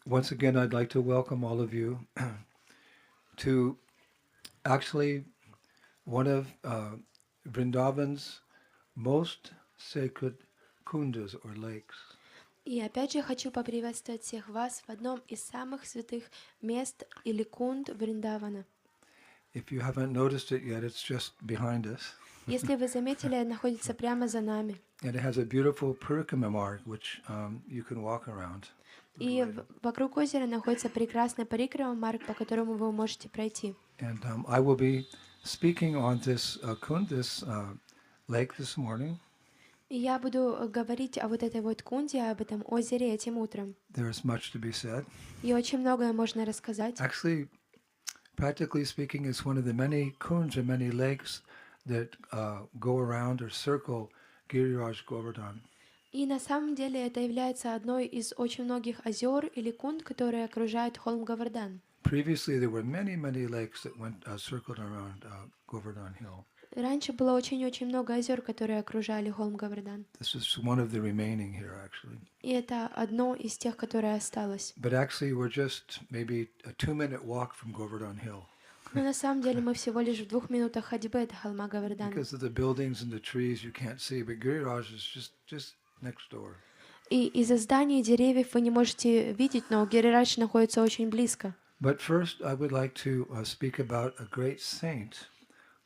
once again, I'd like to welcome all of you to actually one of Vrindavan's most sacred kundas or lakes. И опять же хочу поприветствовать всех вас в одном из самых святых мест или кунд Вриндавана. If you haven't noticed it yet, it's just behind us. Если вы заметили, находится прямо за нами. And it has a beautiful Parikrama mark, which you can walk around. И вокруг озера находится прекрасный Парикрама марк, по которому вы можете пройти. And I will be speaking on this kund, this lake this morning. И я буду говорить о вот этой вот кунде, об этом озере этим утром. There's much to be said. И очень многое можно рассказать. Actually, practically speaking, it's one of the many kunds or many lakes that go around or circle Giriraj Govardhan. И на самом деле это является одной из очень многих озер или кунд, которые окружают холм Говардан. Previously, there were many, many lakes that went circled around Govardhan Hill. Раньше было очень-очень много озер, которые окружали холм Говардан. This is one of the remaining here, actually. И это одно из тех, которое осталось. But actually, we're just maybe a 2-minute walk from Govardhan Hill. Но на самом деле мы всего лишь в 2 минутах ходьбы от холма Говардана. Because of the buildings and the trees, you can't see, but Giriraj is just next door. И из-за зданий и деревьев вы не можете видеть, но Гирирадж находится очень близко. But first, I would like to speak about a great saint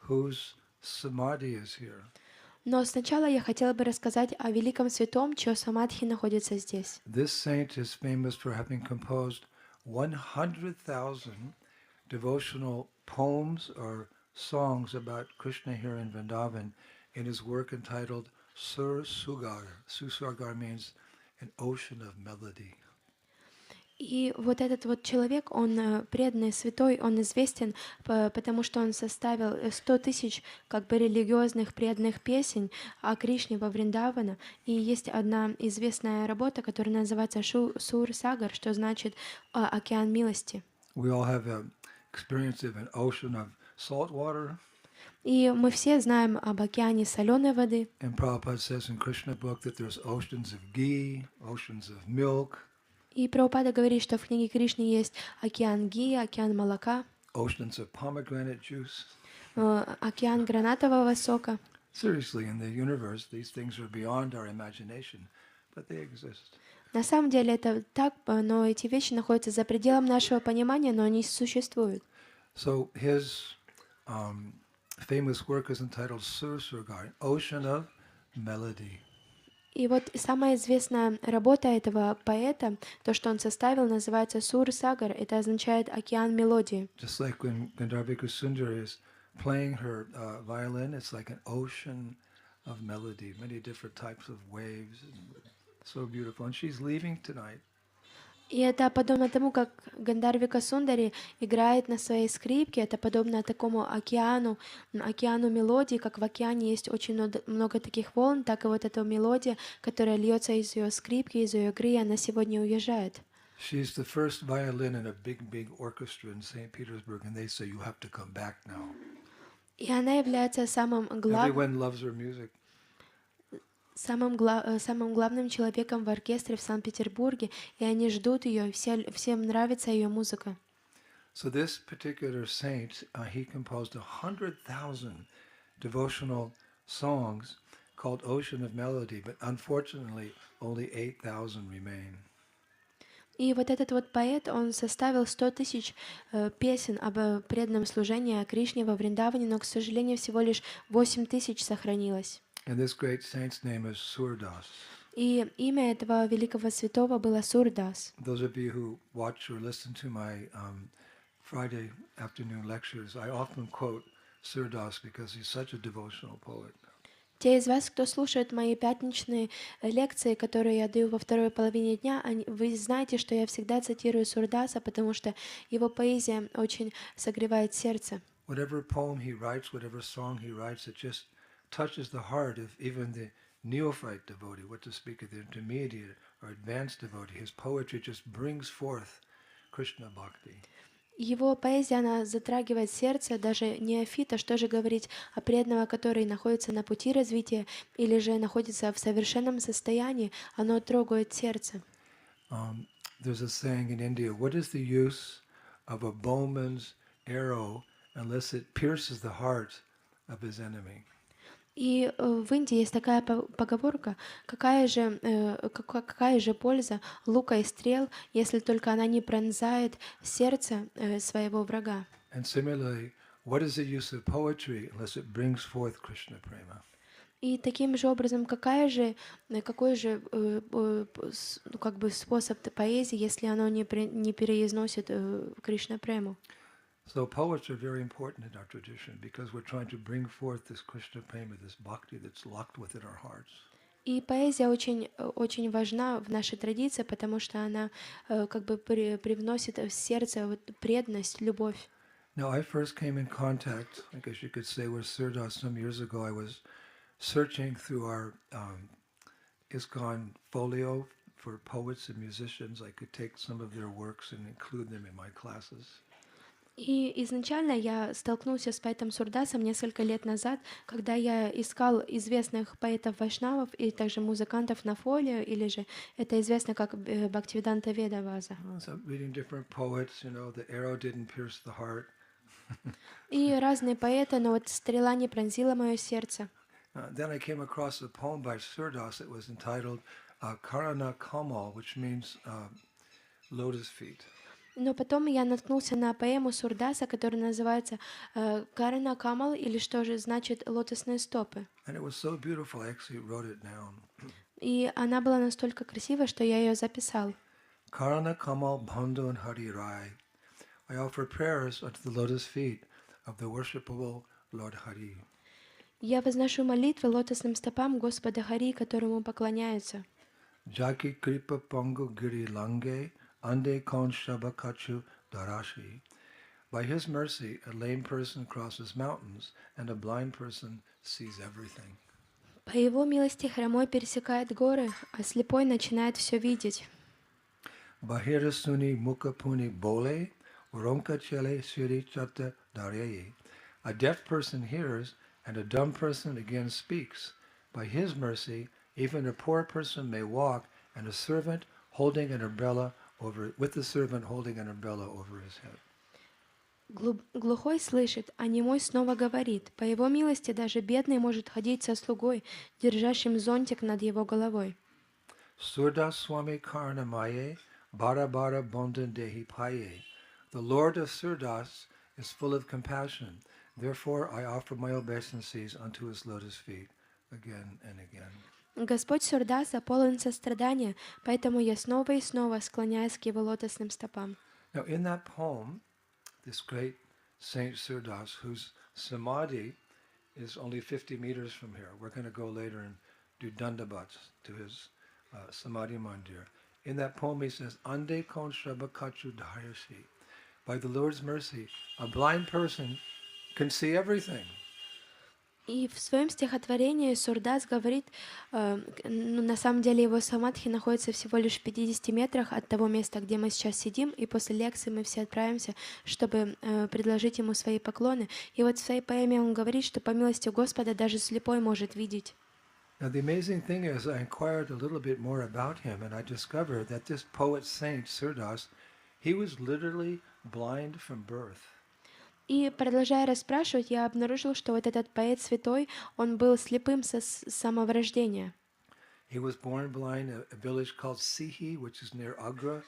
whose samadhi is here. Но сначала я хотела бы рассказать о великом святом, чье самадхи находится здесь. This saint is famous for having composed 100,000 devotional poems or songs about Krishna here in Vrindavan in his work entitled Sur Sugar. Susargar means an ocean of melody. И вот этот вот человек, он преданный, святой, он известен, потому что он составил 100 тысяч как бы религиозных преданных песен о Кришне во Вриндавана. И есть одна известная работа, которая называется Сур Сагар, что значит океан милости. We all have experience of an ocean of salt water. И мы все знаем об океане соленой воды. And Prabhupada says in Krishna book that there's oceans of ghee, oceans of milk. И Прабхупада говорит, что в книге Кришны есть океан ги, океан молока, Oceans of pomegranate juice. океан гранатового сока. Seriously, in the universe, these things are beyond our imagination, but they exist. На самом деле это так, но эти вещи находятся за пределом нашего понимания, но они существуют. So his famous work is entitled Sur Surgar, Ocean of Melody. И вот самая известная работа этого поэта, то, что он составил, называется Сур Сагар. Это означает океан мелодии. Just like when Gandharvika Sundari is playing her violin, it's like an ocean of melody, many different types of waves. So beautiful. And she's leaving tonight. И это подобно тому, как Гандарвика Сундари играет на своей скрипке, это подобно такому океану мелодий, как в океане есть очень много таких волн, так и вот эта мелодия, которая льется из ее скрипки, из ее игры, она сегодня уезжает. She's the first violin in a big orchestra in St. Petersburg, and they say, you have to come back now. И она является Everyone loves her music. самым главным человеком в оркестре в Санкт-Петербурге, и они ждут ее, всем нравится ее музыка. So this particular saint, he composed 100,000 devotional songs called Ocean of Melody, but unfortunately only 8,000 remain. И вот этот вот поэт, он составил 100 тысяч песен об преданном служении о Кришне во Вриндаване, но, к сожалению, всего лишь 8 тысяч сохранилось. And this great saint's name is Surdas. И имя этого великого святого было Сурдас. Those of you who watch or listen to my Friday afternoon lectures, I often quote Surdas because he's such a devotional poet. Те из вас, кто слушает мои пятничные лекции, которые я даю во второй половине дня, вы знаете, что я всегда цитирую Сурдаса, потому что его поэзия очень согревает сердце. Whatever poem he writes, whatever song he writes, it just touches the heart of even the neophyte devotee, what to speak of the intermediate or advanced devotee. His poetry just brings forth Krishna Bhakti. Его поэзия, она затрагивает сердце даже неофита, что же говорить о преданного, который находится на пути развития или же находится в совершенном состоянии, оно трогает сердце. there's a saying in India, what is the use of a bowman's arrow unless it pierces the heart of his enemy? И в Индии есть такая поговорка, какая же польза лука и стрел, если только она не пронзает сердце своего врага. And similarly, what is the use of poetry unless it brings forth Krishna prema? И таким же образом, какой же ну, как бы способ поэзии, если оно не переизносит Кришна прему? So poets are very important in our tradition because we're trying to bring forth this Krishna prema, this bhakti that's locked within our hearts. И поэзия очень важна в нашей традиции, потому что она как бы привносит в сердце вот преданность, любовь. Now, I first came in contact, I guess you could say, with Surdas some years ago. I was searching through our ISKCON folio for poets and musicians. I could take some of their works and include them in my classes. И изначально я столкнулся с поэтом Сурдасом несколько лет назад, когда я искал известных поэтов-вайшнавов и также музыкантов на фолио, или же это известно как Бхактивиданта Ведаваза. So reading different poets, the arrow didn't pierce the heart. И разные поэты, но вот стрела не пронзила мое сердце. Then I came across a poem by Surdas that was entitled Karana Kamal, which means lotus feet. Но потом я наткнулся на поэму Сурдаса, которая называется «Карана Камал», или что же значит «лотосные стопы». And it was so beautiful, I actually wrote it down. И она была настолько красивая, что я ее записал. Karana Kamal Bandhu and Hari Rai. I offer prayers unto the lotus feet of the worshipable Lord Hari. Я возношу молитвы лотосным стопам Господа Хари, которому поклоняются. Jaki Kripa Pangu Giri Lange Ande Kon Shabakachu Darashi. By his mercy, a lame person crosses mountains, and a blind person sees everything. По его милости хромой пересекает горы, а слепой начинает все видеть. Bahira Suni Mukapuni Bole Uronka Chele Siri Chata Dareye. A deaf person hears, and a dumb person again speaks. By his mercy, even a poor person may walk, and a servant holding an umbrella with the servant holding an umbrella over his head. Глухой слышит, а немой снова говорит. По его милости даже бедный может ходить со слугой, держащим зонтик над его головой. Surdas Swami Karnamaye Bara Bara Bondan Dehi Paye. The Lord of Surdas is full of compassion. Therefore I offer my obeisances unto his lotus feet again and again. Господь Сурдаса полон сострадания, поэтому я снова и снова склоняюсь к его лотосным стопам. Now in that poem, this great Saint Surdas, whose samadhi is only 50 meters from here. We're going to go later and do dandabats to his samadhi mandir. In that poem he says, Ande kon shrabakachu dhayashi. By the Lord's mercy, a blind person can see everything. И в своем стихотворении Сурдас говорит, на самом деле его самадхи находится всего лишь в 50 метрах от того места, где мы сейчас сидим, и после лекции мы все отправимся, чтобы предложить ему свои поклоны. И вот в своей поэме он говорит, что по милости Господа даже слепой может видеть. Now the amazing thing is, I inquired a little bit more about him, and I discovered that this poet saint Surdas, he was literally blind from birth. И продолжая расспрашивать, я обнаружил, что вот этот поэт святой, он был слепым с самого рождения. He was born blind in a village called Sihi, which is near Agra. I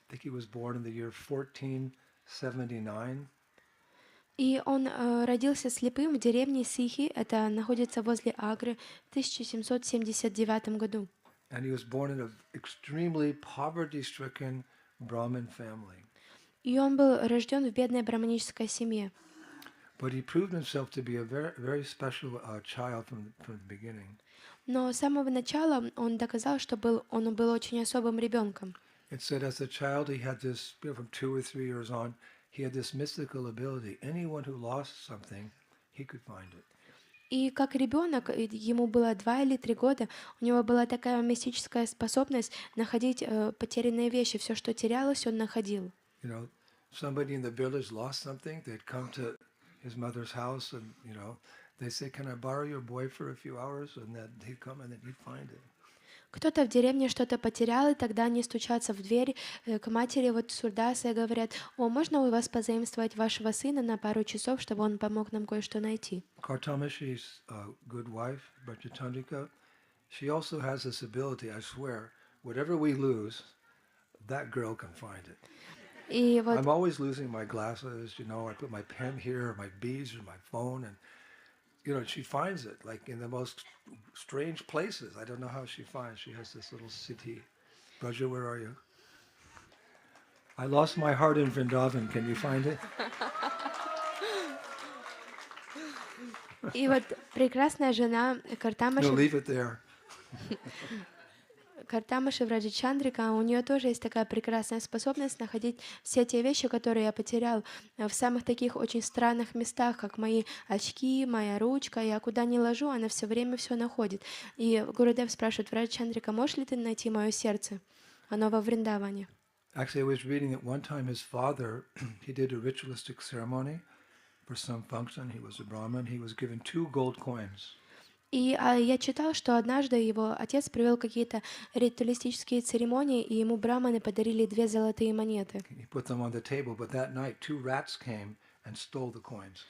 think he was born in the year 1479. И он родился слепым в деревне Сихи, это находится возле Агры, в 1779 году. And he was born in an extremely poverty-stricken Brahmin family. И он был рожден в бедной браманической семье. But he proved himself to be a very, very special child from the beginning. Но с самого начала он доказал, что он был очень особым ребенком. It said as a child he had this, from 2 or 3 years on, he had this mystical ability. Anyone who lost something, he could find it. И как ребенок, ему было 2 или 3 года, у него была такая мистическая способность находить потерянные вещи. Все, что терялось, он находил. Somebody in the village lost something, they'd come to his mother's house and, they'd say, can I borrow your boy for a few hours? And then he'd come and then he'd find it. Кто-то в деревне что-то потерял, и тогда они стучатся в дверь к матери вот Сурдаса и говорят: «О, можно у вас позаимствовать вашего сына на пару часов, чтобы он помог нам кое-что найти?» Kartama, she's a good wife, but Chandrika, she also has this ability, I swear, whatever we lose, that girl can find it. И вот I'm always losing my glasses, I put my pen here, or my beads, or my phone, and, she finds it, like in the most strange places. I don't know how she finds. She has this little city. Braja, where are you? I lost my heart in Vrindavan. Can you find it? и вот прекрасная жена No, Картамаши, leave it there. Картамаши Враджачандрика, у нее тоже есть такая прекрасная способность находить все те вещи, которые я потерял, в самых таких очень странных местах, как мои очки, моя ручка. Я куда ни ложу, она все время все находит. И Гурудев спрашивает: Враджачандрика, можешь ли ты найти мое сердце? Оно во Вриндаване. Actually, I was reading that one time his father, he did a ritualistic ceremony for some function. He was a Brahmin. He was given 2 gold coins. И я читал, что однажды его отец провел какие-то ритуалистические церемонии, и ему браманы подарили 2 золотые монеты. He put them on the table, but that night 2 rats came and stole the coins.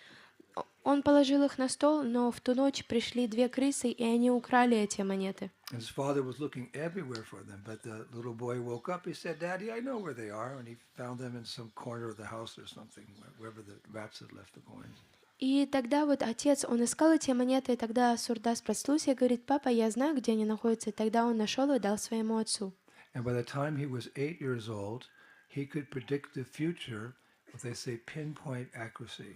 Он положил их на стол, но в ту ночь пришли 2 крысы, и они украли эти монеты. And his father was looking everywhere for them, but the little boy woke up. He said, "Daddy, I know where they are," and he found them in some corner of the house or something, wherever the rats had left the coins. И тогда вот отец, он искал эти монеты, и тогда Сурдас проснулся и говорит: «Папа, я знаю, где они находятся». И тогда он нашел и дал своему отцу. And by the time he was 8 years old, he could predict the future with, they say, pinpoint accuracy.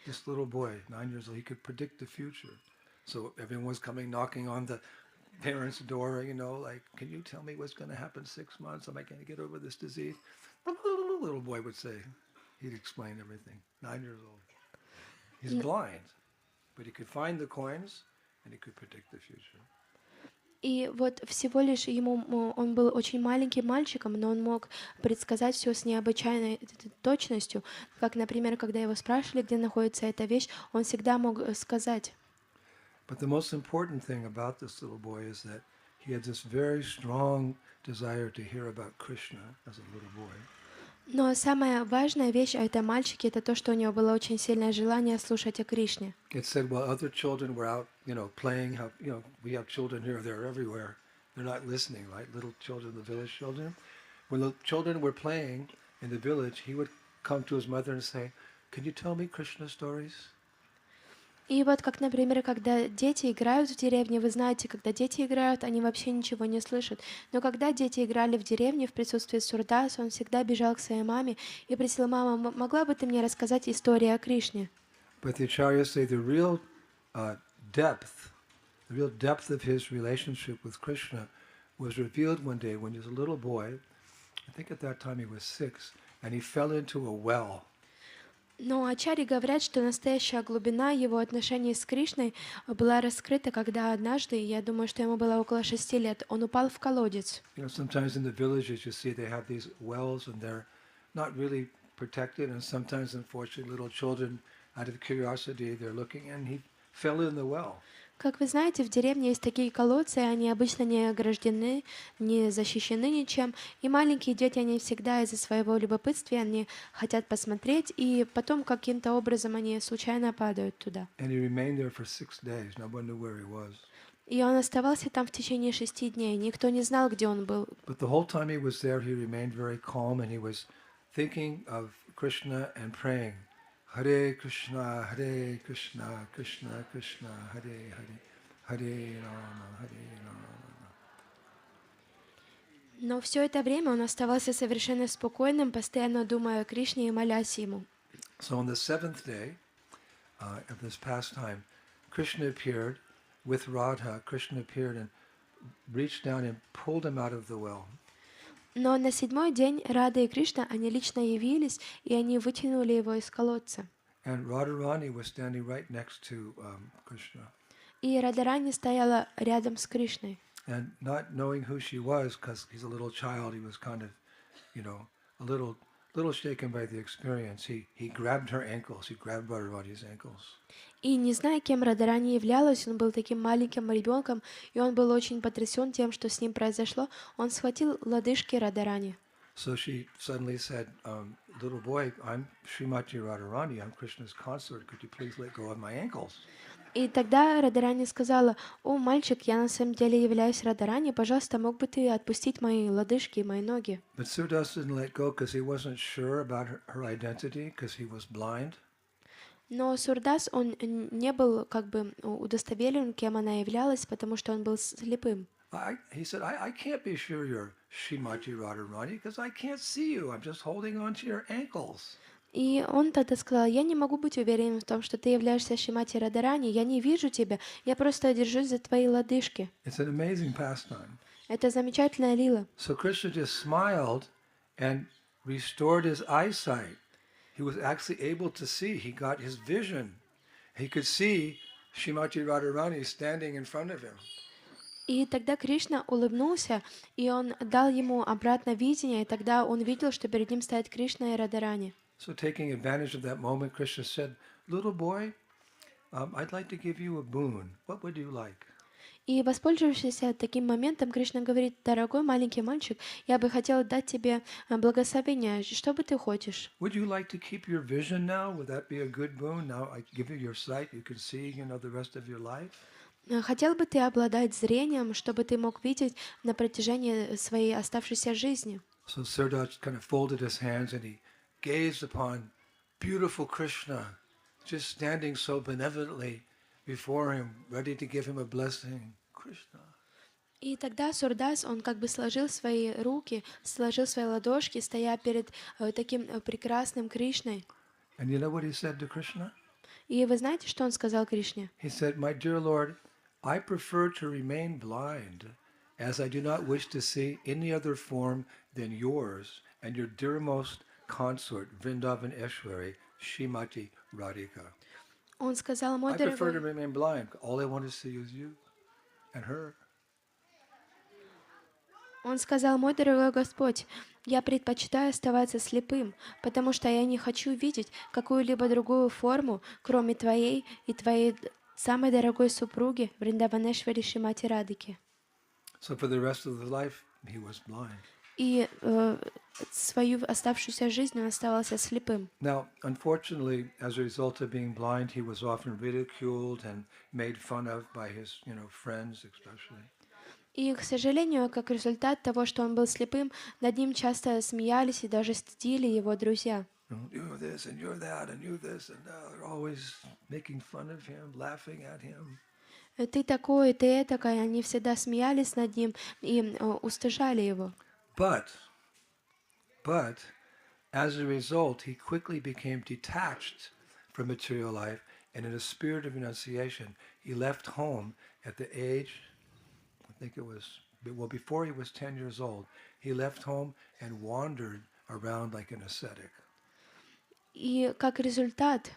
This little boy, 9 years old, he could predict the future. So everyone was coming, knocking on the parents' door, like, "Can you tell me what's going to happen 6 months? Am I going to get over this disease?" Little boy would say. He'd explain everything. 9 years old. He's blind, but he could find the coins and he could predict the future. И вот всего лишь он был очень маленьким мальчиком, но он мог предсказать все с необычайной точностью. Как, например, когда его спрашивали, где находится эта вещь, он всегда мог сказать. But the most important thing about this little boy is that he had this very strong desire to hear about Krishna as a little boy. Но самая важная вещь о этом мальчике — это то, что у него было очень сильное желание слушать о Кришне. It said while other children were out, playing, how, we have children here, they're everywhere. They're not listening, right? Little children, the village children. When the children were playing in the village, he would come to his mother and say, "Can you tell me Krishna stories?" И вот как, например, когда дети играют в деревне, вы знаете, когда дети играют, они вообще ничего не слышат. Но когда дети играли в деревне в присутствии Сурдаса, он всегда бежал к своей маме и просил: «Мама, могла бы ты мне рассказать историю о Кришне?» But the acharyas say the real depth of his relationship with Krishna was revealed one day when he was a little boy. I think at that time he was 6, and he fell into a well. Но ачарьи говорят, что настоящая глубина его отношений с Кришной была раскрыта, когда однажды, я думаю, что ему было около 6 лет, он упал в колодец. Sometimes in the villages you see they have these wells and they're not really protected, and sometimes, unfortunately, little children, out of curiosity, they're looking, and he fell in the well. Как вы знаете, в деревне есть такие колодцы, они обычно не ограждены, не защищены ничем, и маленькие дети, они всегда из-за своего любопытства, они хотят посмотреть, и потом каким-то образом они случайно падают туда. And he remained there for 6 days. No one knew where he was. И он оставался там в течение 6 дней, никто не знал, где он был. But the whole time he was there, he remained very calm, and he was thinking of Krishna and praying. Hare Krishna, Krishna Krishna, Hare Hare, Hare Rama, Hare Rama. Но все это время он оставался совершенно спокойным, постоянно думая о Кришне и молясь ему. So on the 7th day of this pastime, Krishna appeared with Radha. Krishna appeared and reached down and pulled him out of the well. Но на 7-й день Рада и Кришна, они лично явились, и они вытянули его из колодца. And Radharani was standing right next to Krishna. И Радарани стояла рядом с Кришной. And not knowing who she was, because he's a little child, he was kind of, a little little shaken by the experience, he grabbed her ankles. He grabbed Radharani's ankles. И не зная, кем Радарани являлась, он был таким маленьким ребенком, и он был очень потрясен тем, что с ним произошло. Он схватил лодыжки Радарани. So she suddenly said, little boy, I'm Srimati Radharani, I'm Krishna's consort, could you please let go of my ankles? И тогда Радарани сказала: «О, мальчик, я на самом деле являюсь Радарани, пожалуйста, мог бы ты отпустить мои лодыжки и мои ноги?» But Surdas didn't let go because he wasn't sure about her identity, because he was blind. Но Сурдас, он не был как бы удостоверен, кем она являлась, потому что он был слепым. He said, I can't be sure you're Srimati Radharani because I can't see you. I'm just holding on to your ankles. И он тогда сказал: «Я не могу быть уверен в том, что ты являешься Шримати Радарани, я не вижу тебя, я просто держусь за твои лодыжки». It's an amazing pastime. Это замечательная лила. So Krishna just smiled and restored his eyesight. He was actually able to see. He got his vision. He could see Srimati Radharani standing in front of him. И тогда Кришна улыбнулся, и он дал ему обратно видение, и тогда он видел, что перед ним стоят Кришна и Радарани. So taking advantage of that moment, Krishna said, little boy, I'd like to give you a boon. What would you like? И, воспользовавшись таким моментом, Кришна говорит: «Дорогой маленький мальчик, я бы хотел дать тебе благословение. Что бы ты хочешь? Would you like to keep your vision now? Would that be a good boon? Now I give you your sight. You can see, the rest of your life. Хотел бы ты обладать зрением, чтобы ты мог видеть на протяжении своей оставшейся жизни?» So Sardaj kind of folded his hands and he gazed upon beautiful Krishna, just standing so benevolently before him, ready to give him a blessing. Krishna. И тогда Сурдас, он как бы сложил свои руки, сложил свои ладошки, стоя перед таким прекрасным Кришной. And you know what he said to Krishna? И вы знаете, что он сказал Кришне? He said, my dear Lord, I prefer to remain blind, as I do not wish to see any other form than yours and your dearmost consort, Vrindavan Eshwari, Shrimati Radhika. Он сказал: «Мой I prefer to дорогой, remain blind. All I want to see is you and her. Он сказал: «Мой дорогой Господь, я предпочитаю оставаться слепым, потому что я не хочу видеть какую-либо другую форму, кроме твоей и твоей самой дорогой супруги Вриндаванешвари Шримати Радхики». So for the rest of his life, he was blind. И свою оставшуюся жизнь он оставался слепым. Now, unfortunately, as a result of being blind, he was often ridiculed and made fun of by his, friends especially. И, к сожалению, как результат того, что он был слепым, над ним часто смеялись и даже стыдили его друзья. You're this and you're that and you're this and they're always making fun of him, laughing at him. «Ты такой, ты этакой», они всегда смеялись над ним и устыжали его. But, as a result, he quickly became detached from material life, and in a spirit of renunciation, he left home at the age, I think it was, before he was 10 years old, he left home and wandered around like an ascetic. И как результат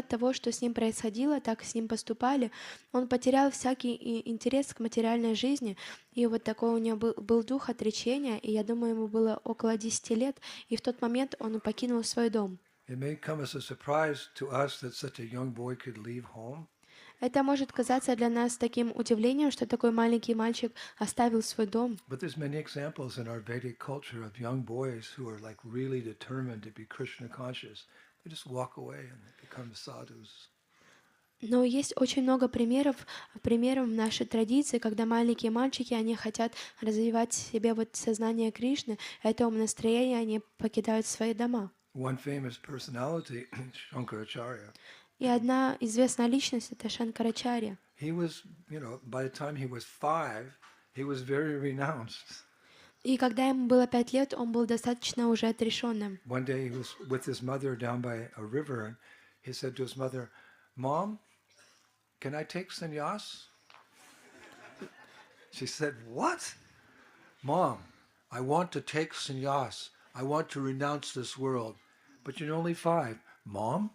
того, что с ним происходило, так с ним поступали, он потерял всякий интерес к материальной жизни, и вот такой у него был дух отречения, и я думаю, ему было около 10 лет, и в тот момент он покинул свой дом. It may come as a surprise to us that such a young boy could leave home. Это может казаться для нас таким удивлением, что такой маленький мальчик оставил свой дом. But there's many examples in our Vedic culture of young boys who are like really determined to be Krishna conscious. They just walk away and become sadhus. Но есть очень много примеров в нашей традиции, когда маленькие мальчики, они хотят развивать в себе вот сознание Кришны, это умонастроение, они покидают свои дома. One famous personality, Shankaracharya. И одна известная личность — это Шанкарачарья. He was, by the time he was 5, he was very renounced. И когда ему было 5 лет, он был достаточно уже отрешенным. One day he was with his mother down by a river, and he said to his mother, "Mom, can I take sannyas?" She said, "What? Mom, I want to take sannyas. I want to renounce this world. But you're only 5. Mom?"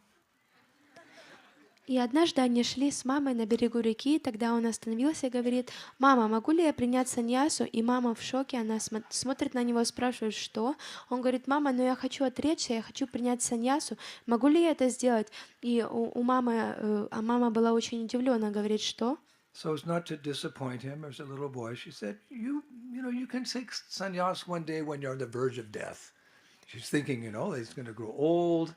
И однажды они шли с мамой на берегу реки, тогда он остановился и говорит: «Мама, могу ли я принять саньясу?» И мама в шоке, она смотрит на него, спрашивает, что? Он говорит: «Мама, ну я хочу отречься, я хочу принять саньясу, могу ли я это сделать?» И у мамы, а мама была очень удивлена, говорит: «Что?» So as not to disappoint him as a little boy, she said, you can take sannyas one day when you're on the verge of death. She's thinking, he's going to grow old,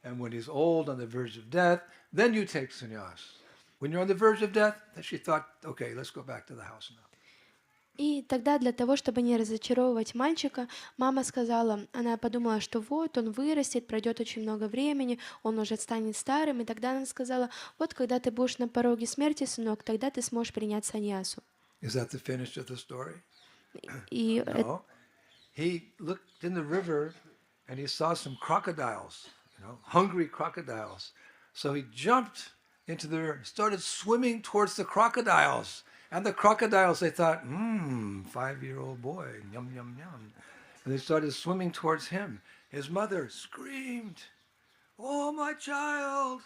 and when he's old on the verge of death, then you take sannyas. When you're on the verge of death, then she thought, okay, let's go back to the house now. И тогда для того, чтобы не разочаровывать мальчика, мама сказала, она подумала, что вот он вырастет, пройдет очень много времени, он уже станет старым, и тогда она сказала: вот когда ты будешь на пороге смерти, сынок, тогда ты сможешь принять саньясу. Is that the finish of the story? И No. He looked in the river and he saw some crocodiles, hungry crocodiles. So he jumped into the river, started swimming towards the crocodiles. And the crocodiles, they thought, 5-year-old boy, yum, yum, yum. And they started swimming towards him. His mother screamed, "Oh, my child!"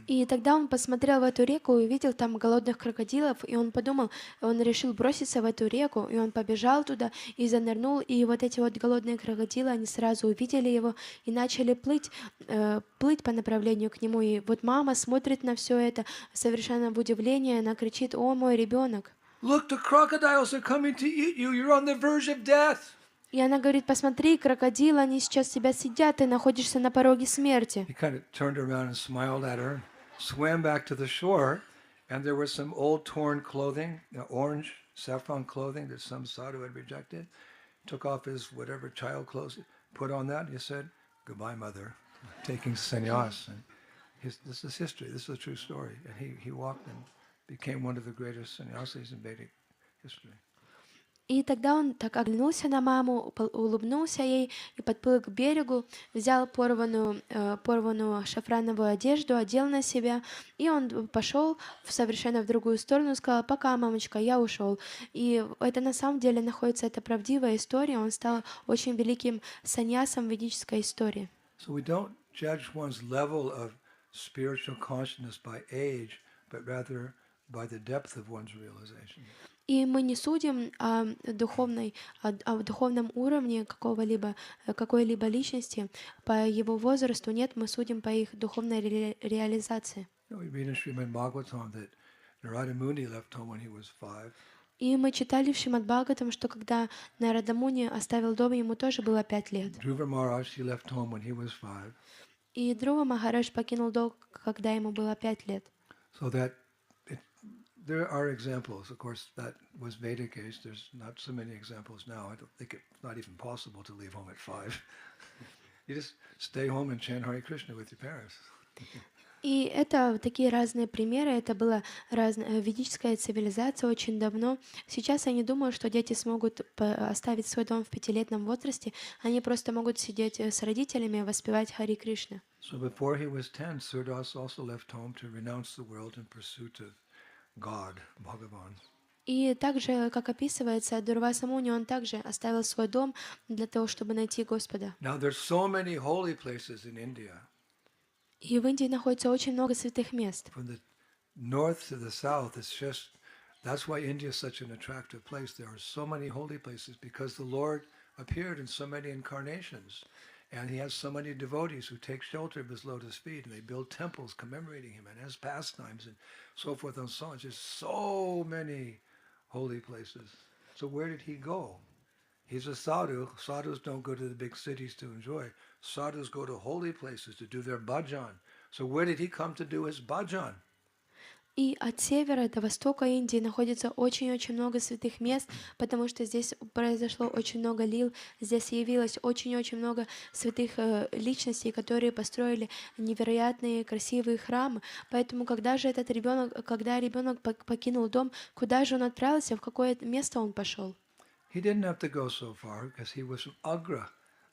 И тогда он посмотрел в эту реку и увидел там голодных крокодилов, и он подумал, он решил броситься в эту реку, и он побежал туда и занырнул, и вот эти вот голодные крокодилы, они сразу увидели его и начали плыть по направлению к нему. И вот мама смотрит на все это совершенно в удивлении, она кричит: «О, мой ребенок!» Look, the crocodiles are coming to eat you. You're on the verge of death. И она говорит: «Посмотри, крокодилы, они сейчас тебя съедят, ты находишься на пороге смерти». He kind of turned around and smiled at her, swam back to the shore, and there was some old torn clothing, orange saffron clothing that some sadhu had rejected. Took off his whatever child clothes, put on that, and he said, "Goodbye, mother," taking sannyas. And this is history. This is a true story. And he walked and became one of the greatest sannyasis in Vedic history. И тогда он так оглянулся на маму, улыбнулся ей и подплыл к берегу, взял порванную шафрановую одежду, одел на себя, и он пошел совершенно в другую сторону и сказал: «Пока, мамочка, я ушел». И это на самом деле находится, это правдивая история, он стал очень великим саньясом в ведической истории. So we don't judge one's level of spiritual consciousness by age, but rather by the depth of one's realization. И мы не судим о духовном уровне какой-либо личности по его возрасту. Нет, мы судим по их духовной реализации. We read in Srimad Bhagavatam that Narada Muni left home when he was 5. И мы читали в Шримад Бхагаватам, что когда Нарада Муни оставил дом, ему тоже было 5 лет. Dhruva Maharaj, he left home when he was 5. И Друва Махарадж покинул дом, когда ему было 5 лет. So that there are examples. Of course, that was Vedic age. There's not so many examples now. I don't think it's not even possible to leave home at 5. You just stay home and chant Hare Krishna with your parents. И это такие разные примеры, это была ведическая цивилизация очень давно. Сейчас я не думаю, что дети смогут оставить свой дом в 5-летнем возрасте, они просто могут сидеть с родителями и воспевать Хари Кришна. So before he was 10, Surdas also left home to renounce the world in pursuit of God, Bhagavan. И также, как описывается, Дурваса Муни, он также оставил свой дом для того, чтобы найти Господа. Now there's so many holy places in India. И в Индии находится очень много святых мест. From the north to the south, that's why India is such an attractive place. There are so many holy places because the Lord appeared in so many incarnations. And he has so many devotees who take shelter of his lotus feet, and they build temples commemorating him and his pastimes and so forth and so on. Just so many holy places. So where did he go? He's a sadhu. Sadhus don't go to the big cities to enjoy. Sadhus go to holy places to do their bhajan. So where did he come to do his bhajan? И от севера до востока Индии находится очень-очень много святых мест, потому что здесь произошло очень много лил, здесь явилось очень-очень много святых личностей, которые построили невероятные красивые храмы. Поэтому когда ребенок покинул дом, куда же он отправился, в какое место он пошел? He didn't have to go so far because he was from Agra.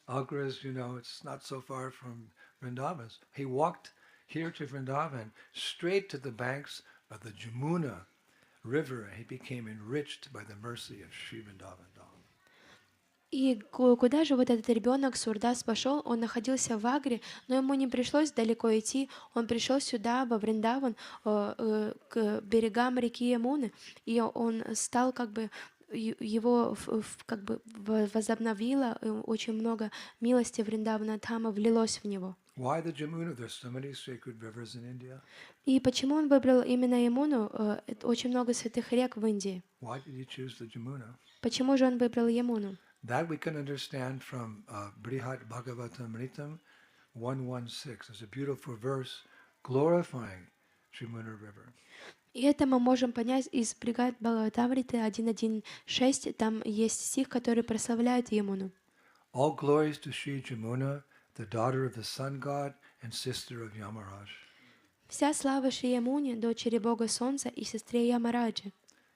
Agra is, it's not so far from Vrindavan. He walked here to Vrindavan, straight to the banks of the Jamuna river, and he became enriched by the mercy of Sri Vrindavan Dham. И куда же вот этот ребенок Сурдас пошел? Он находился в Агре, но ему не пришлось далеко идти. Он пришел сюда, во Вриндаван, к берегам реки Ямуны, и он стал как бы его как бы возобновило очень много милости Вриндавана Дхама влилось в него. Why the Jamuna? There's so many sacred rivers in India. И почему он выбрал именно Ямуну? Это очень много святых рек в Индии. Why did he choose the Jamuna? Почему же он выбрал Ямуну? That we can understand from Brihat Bhagavatamritam 1:16. There's a beautiful verse glorifying Jamuna River. И это мы можем понять из бригад Бхагаватамриты 1.1.6. Там есть стих, который прославляет Ямуну. All glories to Sri Jamuna, the daughter of the sun god and sister of Yamaraj. Вся слава Шри Ямуне, дочери Бога Солнца и сестре Ямараджи.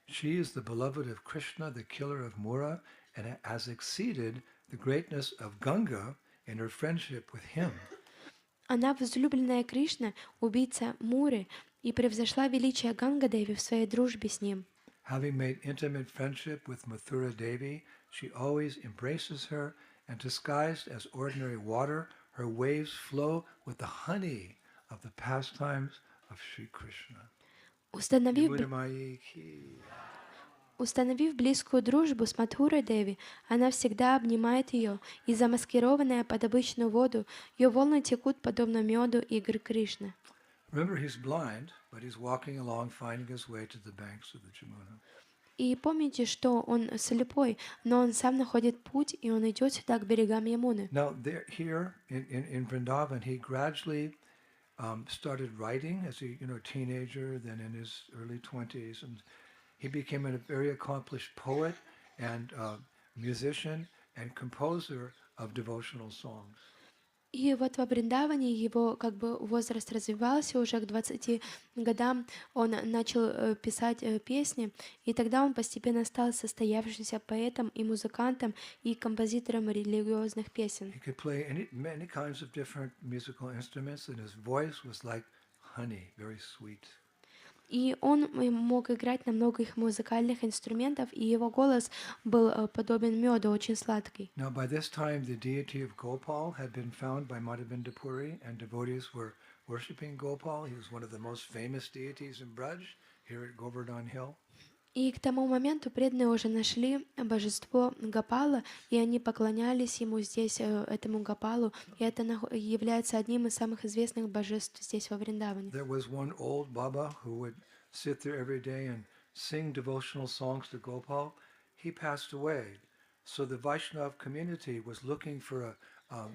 She is the beloved of Krishna, the killer of Mura, and has exceeded the greatness of Ganga in her friendship with him. Она возлюбленная Кришна, убийца Муры, и превзошла величие Ганга-деви в своей дружбе с ним. Having made intimate friendship with Mathura Devi, she always embraces her, and disguised as ordinary water, her waves flow with the honey of the pastimes of Sri Krishna. Установив близкую дружбу с Мадхурой Деви, она всегда обнимает ее, и замаскированная под обычную воду, ее волны текут подобно меду игр Кришны. Remember, he's blind, but he's walking along, finding his way to the banks of the Jamuna. И помните, что он слепой, но он сам находит путь, и он идет сюда, к берегам Ямуны. Now, here in Vrindavan, he gradually started writing as a teenager, then in his early 20s, and he became a very accomplished poet and musician and composer of devotional songs. И вот во Вриндаване его как бы возраст развивался, уже к 20 годам он начал писать песни, и тогда он постепенно стал состоявшимся поэтом и музыкантом и композитором религиозных песен. He could play many kinds of different musical instruments, and his voice was like honey, very sweet. И он мог играть на многих музыкальных инструментах, и его голос был подобен меду, очень сладкий. Now, by this time, the deity of Gopal had been found by Madhavinda Puri, and devotees were worshipping Gopal. He was one of the most famous deities in Braj, here at Govardhan Hill. И к тому моменту преданные уже нашли божество Гопала, и они поклонялись ему здесь, этому Гопалу, и это является одним из самых известных божеств здесь, во Вриндаване. There was one old Baba who would sit there every day and sing devotional songs to Gopal. He passed away. So the Vaishnav community was looking for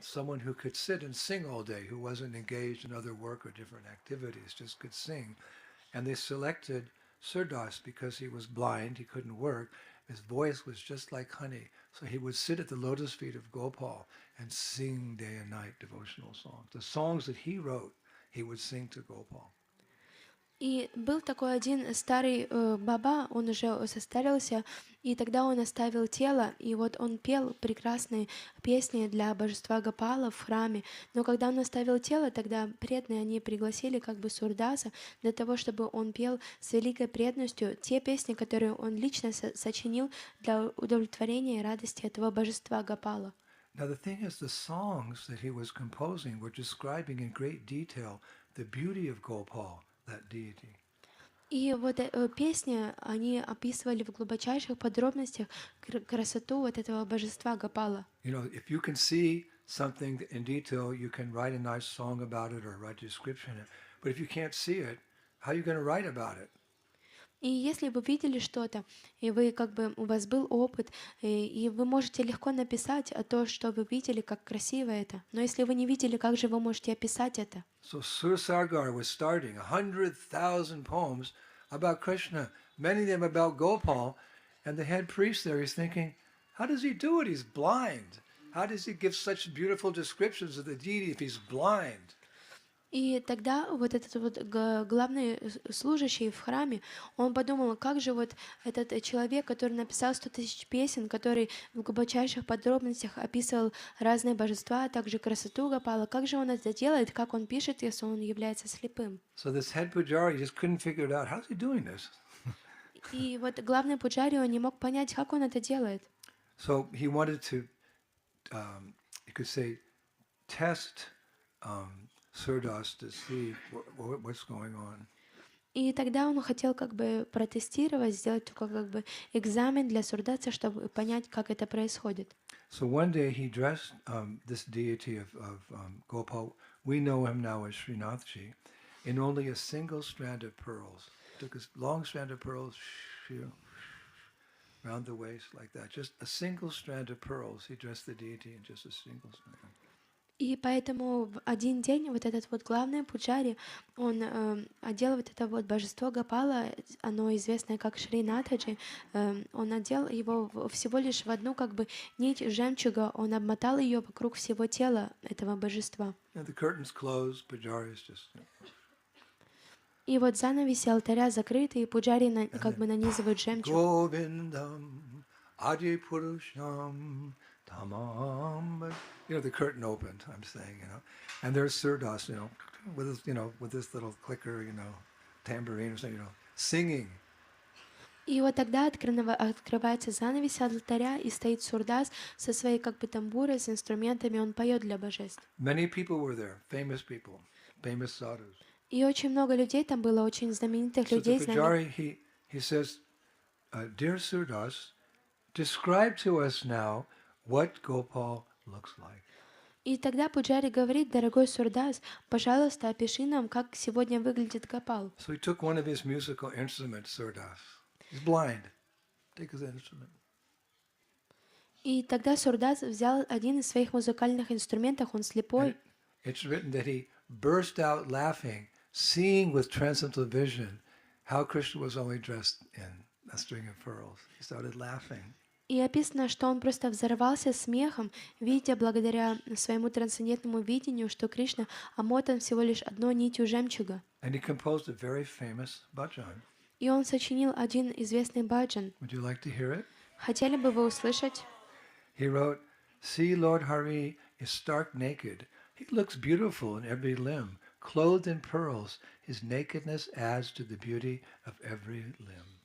someone who could sit and sing all day, who wasn't engaged in other work or different activities, just could sing. And they selected Surdas because he was blind, he couldn't work. His voice was just like honey. So he would sit at the lotus feet of Gopal and sing day and night devotional songs. The songs that he wrote, he would sing to Gopal. И был такой один старый баба, он уже состарился, и тогда он оставил тело, и вот он пел прекрасные песни для божества Гопала в храме. Но когда он оставил тело, тогда преданные, они пригласили как бы Сурдаса для того, чтобы он пел с великой преданностью те песни, которые он лично сочинил для удовлетворения и радости этого божества Гопала. Now the thing is, the songs that he was composing were describing in great detail the beauty of Gopal, that deity. И вот песни, они описывали в глубочайших подробностях красоту вот этого божества Гопала. You know, if you can see something in detail, you can write a nice song about it or write a description. But if you can't see it, how are you going to write about it? И если вы видели что-то, и вы как бы у вас был опыт, и вы можете легко написать о том, что вы видели, как красиво это. Но если вы не видели, как же вы можете описать это? So Sursargar was starting 100,000 poems about Krishna, many of them about Gopal, and the head priest there is thinking, how does he do it? He's blind. How does he give such beautiful descriptions of the deity if he's blind? И тогда вот этот вот главный служащий в храме, он подумал, как же вот этот человек, который написал 100 тысяч песен, который в глубочайших подробностях описывал разные божества, а также красоту Гопала, как же он это делает, как он пишет, если он является слепым? So this head pujari just couldn't figure it out. How's he doing this? И вот главный пуджари, он не мог понять, как он это делает. So he wanted to, you could say, test Surdas to see what's going on. И тогда он хотел как бы протестировать, сделать такой как бы экзамен для сурдеца, чтобы понять, как это происходит. So one day he dressed this deity of Gopal. We know him now as Srinathji, in only a single strand of pearls. Took a long strand of pearls, around the waist like that. Just a single strand of pearls. He dressed the deity in just a single strand. И поэтому в один день вот этот вот главный пуджари, он одел вот это вот божество Гопала, оно известное как Шри Натаджи, он одел его всего лишь в одну как бы нить жемчуга, он обмотал ее вокруг всего тела этого божества. And the curtains closed, pujaris just... И вот занавеси алтаря закрыты, и пуджари как бы нанизывают жемчуг. Govindam Adipurusham Tamam. The curtain opened, I'm saying, And there's Surdas, with this little clicker, tambourine or something, singing. И вот тогда открывается занавес алтаря, и стоит сурдас со своей как бы тамбурой, с инструментами, он поет для божеств. Many people were there, famous people, famous sadhus. И очень много людей там было, очень знаменитых людей. So the pujari, he says, Dear Surdas, describe to us now what Gopal looks like. И тогда пуджари говорит: дорогой сурдас, пожалуйста, опиши нам, как сегодня выглядит Гопал. So he took one of his musical instruments, Surdas. He's blind. Take his instrument. И тогда сурдас взял один из своих музыкальных инструментов, он слепой. It's written that he burst out laughing, seeing with transcendental vision how Krishna was only dressed in a string of pearls. He started laughing. И описано, что он просто взорвался смехом, видя благодаря своему трансцендентному видению, что Кришна омотан всего лишь одной нитью жемчуга. And he composed a very famous bhajan. И он сочинил один известный баджан. Would you like to hear it? Хотели бы вы услышать? He wrote, See, Lord Hari is stark naked. He looks beautiful in every limb. Clothed in pearls, his nakedness adds to the beauty of every limb.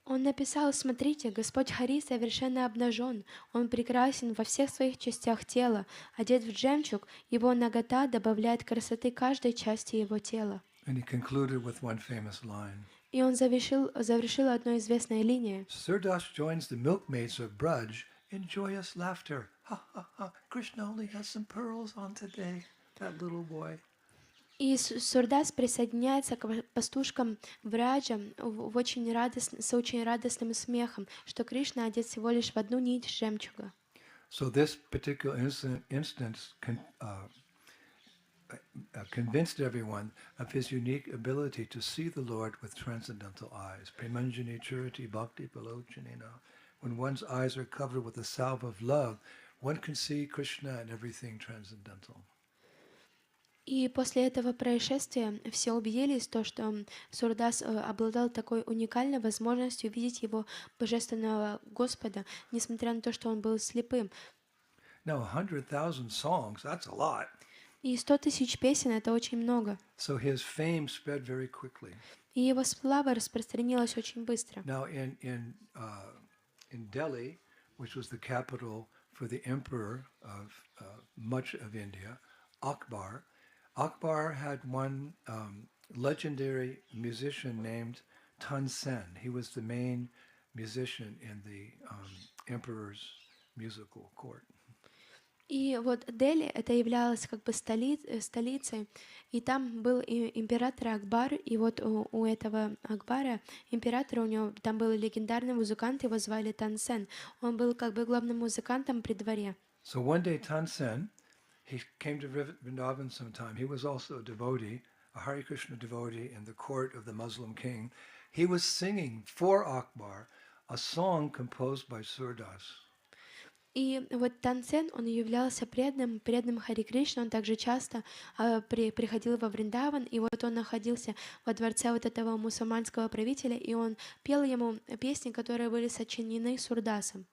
Он написал: смотрите, Господь Хари совершенно обнажен, он прекрасен во всех своих частях тела, одет в жемчуг, его нагота добавляет красоты каждой части его тела. And he concluded with one famous line. И он завершил одной известной линией. Surdas joins the milkmaids of Braj in joyous laughter. Ha ha ha! Krishna only has some pearls on today. That little boy. И сурдас присоединяется к пастушкам Враджа с очень радостным смехом, что Кришна одет всего лишь в одну нить жемчуга. So this particular instance convinced everyone of his unique ability to see the Lord with transcendental eyes. Premanjani Churati Bhakti Palochanina. When one's eyes are covered with the salve of love, one can see Krishna and everything transcendental. И после этого происшествия все убедились в том, что Сурдас обладал такой уникальной возможностью видеть его божественного Господа, несмотря на то, что он был слепым. Now, 100,000 songs, that's a lot. И 100 тысяч песен — это очень много. So his fame spread very quickly. И его слава распространилась очень быстро. Now, in Delhi, which was the capital for the emperor of much of India, Akbar had one legendary musician named Tansen. He was the main musician in the emperor's musical court. И вот Дели это являлось как бы столицей, и там был император Акбар, и вот у этого Акбара, императора, у него там был легендарный музыкант, его звали Тансен. Он был как бы главным музыкантом при дворе. So one day Tansen, he came to Vrindavan sometime. He was also a devotee, a Hare Krishna devotee in the court of the Muslim king. He was singing for Akbar a song composed by Surdas. И вот Тансен, он являлся преданным Хари Кришне, он также часто приходил во Вриндаван, и вот он находился во дворце вот этого мусульманского правителя, и он пел ему песни, которые были сочинены Сурдасом.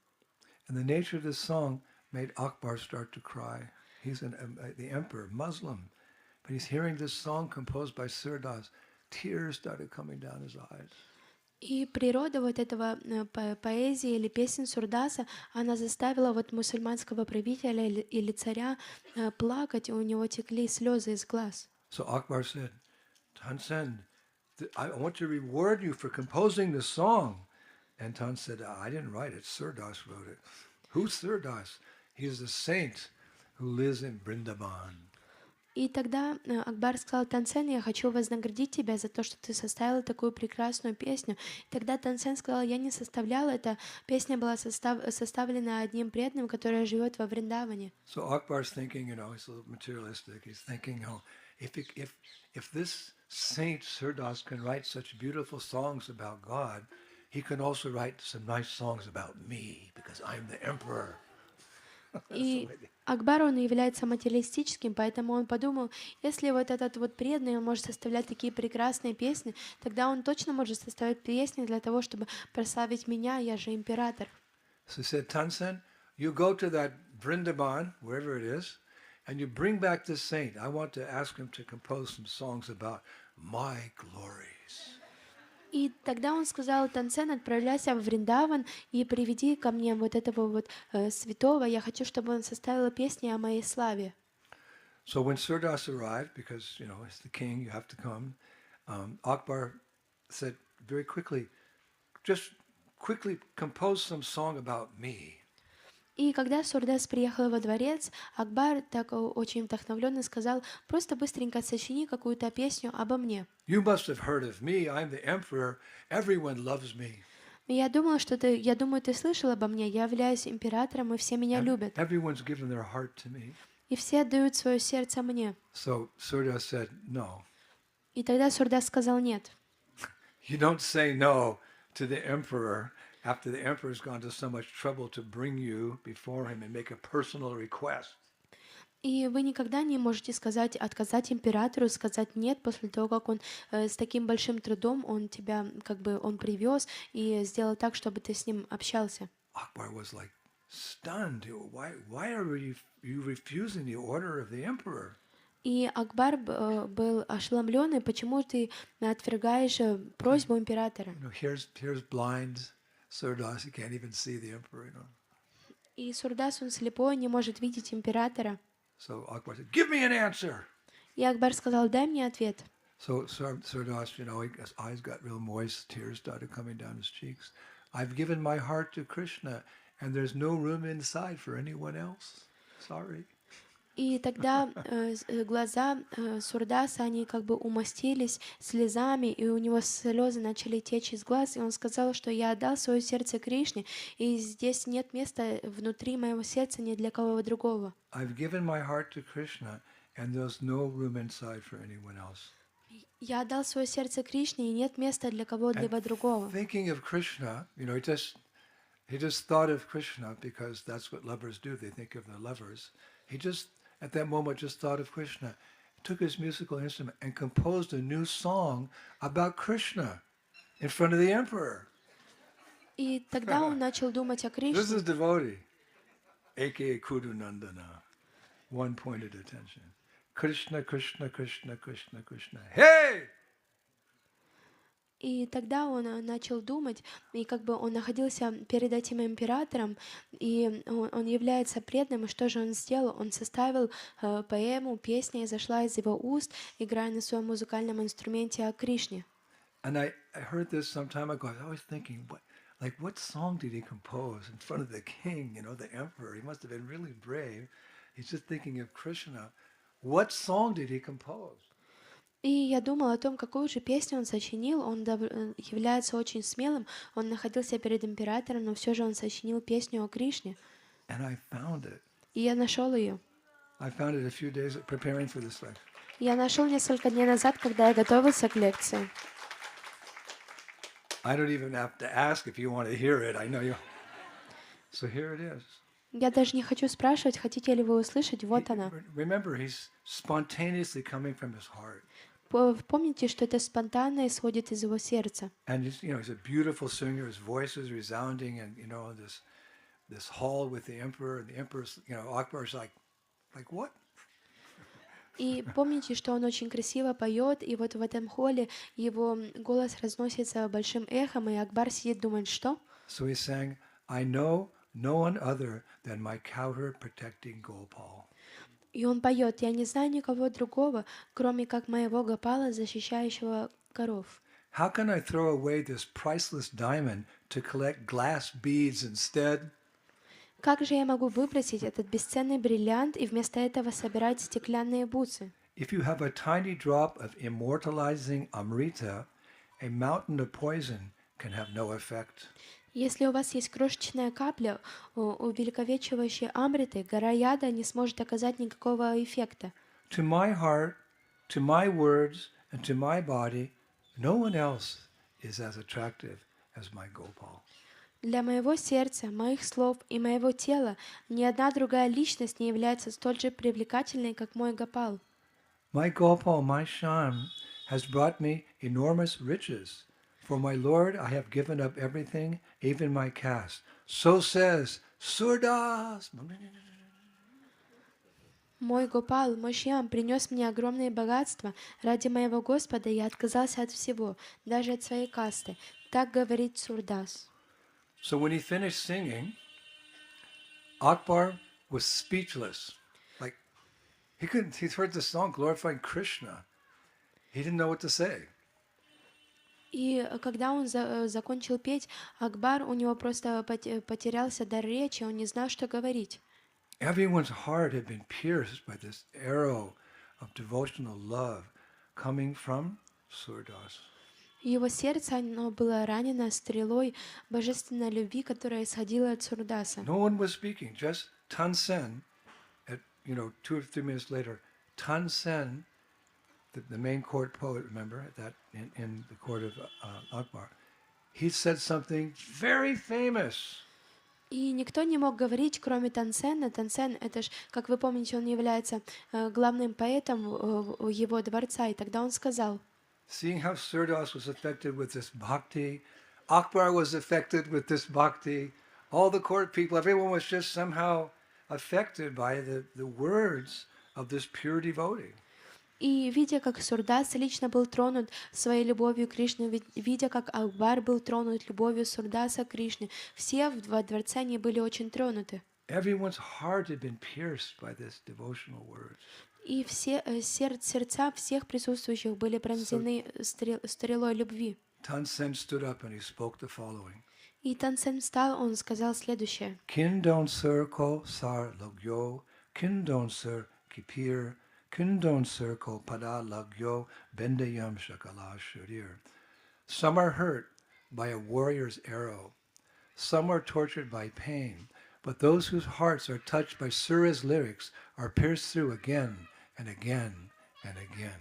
And the nature of this song made Akbar start to cry. He's the emperor, Muslim, but he's hearing this song composed by Surdas. Tears started coming down his eyes. И природа вот этого поэзии или песен Сурдаса, она заставила вот мусульманского правителя или царя плакать, и у него текли слезы из глаз. So Akbar said, Tansen, I want to reward you for composing this song. And Tan said, I didn't write it, Surdas wrote it. Who's Surdas? He is a saint who lives in Vrindavan. И тогда Акбар сказал: Тансен, я хочу вознаградить тебя за то, что ты составил такую прекрасную песню. И тогда Тансен сказал: я не составлял это, песня была составлена одним преданным, который живет во Вриндаване. So Akbar's thinking, he's a little materialistic. He's thinking, if this saint Surdas can write such beautiful songs about God, he can also write some nice songs about me because I'm the emperor. И Акбар, он является материалистическим, поэтому он подумал, если вот этот вот преданный, он может составлять такие прекрасные песни, тогда он точно может составить песни для того, чтобы прославить меня, я же император. So he said, Tansen, you go to that Vrindavan, wherever it is, and you bring back this saint. I want to ask him to compose some songs about my glories. И тогда он сказал: Тансен, отправляйся в Вриндаван и приведи ко мне вот этого вот святого. Я хочу, чтобы он составил песни о моей славе. So when Surdas arrived, because, as the king, you have to come, Akbar said very quickly, just quickly compose some song about me. И когда Сурдас приехал во дворец, Акбар так очень вдохновленно сказал: просто быстренько сочини какую-то песню обо мне. You must have heard of me. I'm the emperor. Everyone loves me. Я думаю, ты слышал обо мне. Я являюсь императором, и все меня любят. Everyone's given their heart to me. И все отдают свое сердце мне. So Surdas said, no. И тогда Сурдас сказал: нет. You don't say no to the emperor after the emperor's gone to so much trouble to bring you before him and make a personal request. И вы никогда не можете отказать императору, сказать нет после того, как он с таким большим трудом он тебя он привез и сделал так, чтобы ты с ним общался. Akbar was like stunned. Why are you refusing the order of the emperor? И Акбар был ошеломлен, почему ты отвергаешь просьбу императора. Here's blind Surdas. He can't even see the emperor. И Сурдас, он слепой, не может видеть императора. So Akbar said, "Give me an answer." И Акбар сказал: дай мне ответ. So Surdas, his eyes got real moist, tears started coming down his cheeks. I've given my heart to Krishna, and there's no room inside for anyone else. Sorry. И тогда глаза Сурдаса, они умастились слезами, и у него слезы начали течь из глаз, и он сказал, что я отдал свое сердце Кришне, и здесь нет места внутри моего сердца ни для кого другого. I've given my heart to Krishna, and there's no room inside for anyone else. Я отдал свое сердце Кришне, и нет места для кого-либо другого. Thinking of Krishna, he just thought of Krishna because that's what lovers do. They think of their lovers. He just at that moment just thought of Krishna, took his musical instrument and composed a new song about Krishna in front of the emperor. И тогда он начал думать о Кришне. This is devotee, aka Kudu Nandana, one pointed attention. Krishna, Krishna, Krishna, Krishna, Krishna. Hey! И тогда он начал думать, и он находился перед этим императором, и он является преданным, и что же он сделал? Он составил поэму, песня изошла из его уст, играя на своем музыкальном инструменте о Кришне. And I heard this some time ago. I was always thinking, what song did he compose in front of the king, the emperor? He must have been really brave. He's just thinking of Krishna. What song did he compose? И я думала о том, какую же песню он сочинил. Он является очень смелым. Он находился перед императором, но все же он сочинил песню о Кришне. And I found it. И я нашел ее. I found it a few days preparing for this lecture. Я нашел несколько дней назад, когда я готовился к лекции. I don't even have to ask if you want to hear it. I know you. So here it is. Я даже не хочу спрашивать, хотите ли вы услышать. Вот она. Remember, he's spontaneously coming from his heart. Помните, что это спонтанно исходит из его сердца. And he's a beautiful singer. His voice is resounding, and this hall with the emperor. And the emperor's, Akbar's like what? И помните, что он очень красиво поет, и вот в этом холле его голос разносится большим эхом, и Акбар сидит, думает, что? So he sang, I know no one other than my counter-protecting Gopal. И он поет, я не знаю никого другого, кроме как моего Гопала, защищающего коров. How can I throw away this priceless diamond to collect glass beads instead? Как же я могу выбросить этот бесценный бриллиант и вместо этого собирать стеклянные бусы? If you have a tiny drop of immortalizing Amrita, a mountain of poison can have no effect. Если у вас есть крошечная капля, увековечивающая Амриты, гора яда не сможет оказать никакого эффекта. To my heart, to my words, and to my body, no one else is as attractive as my Gopal. Для моего сердца, моих слов и моего тела ни одна другая личность не является столь же привлекательной, как мой Гопал. My Gopal, my Shyam, has brought me enormous riches. For my Lord, I have given up everything, even my caste. So says Surdas. Мой Гопал, мой Шьям принес мне огромные богатства. Ради моего Господа я отказался от всего, даже от своей касты. Так говорит Сурдас. So when he finished singing, Akbar was speechless. Like, he heard the song glorifying Krishna. He didn't know what to say. И когда он закончил петь, Акбар, у него просто потерялся дар речи, он не знал, что говорить. Everyone's heart had been pierced by this arrow of devotional love coming from Surdas. Его сердце, оно было ранено стрелой божественной любви, которая исходила от Сурдаса. No one was speaking, just Tansen. At 2 or 3 minutes later, Tansen, the main court poet, remember that in the court of Akbar, he said something very famous. И никто не мог говорить, кроме Тансена. Тансен, это ж, как вы помните, он является главным поэтом его дворца. И тогда он сказал: Seeing how Surdas was affected with this bhakti, Akbar was affected with this bhakti, all the court people, everyone was just somehow affected by the words of this pure devotee. И видя, как Сурдас лично был тронут своей любовью к Кришне, видя, как Акбар был тронут любовью Сурдаса к Кришне, все во дворце они были очень тронуты. Everyone's heart had been pierced by this devotional words. И все сердца всех присутствующих были пронзены стрелой любви. Tansen stood up and he spoke the following. И Тансен встал, он сказал следующее: Kindon sir ko sar logyo, kindon sir kipir, kindon sir ko pada lagyo, bendayam shakala shurir. Some are hurt by a warrior's arrow. Some are tortured by pain. But those whose hearts are touched by Sura's lyrics are pierced through again and again and again.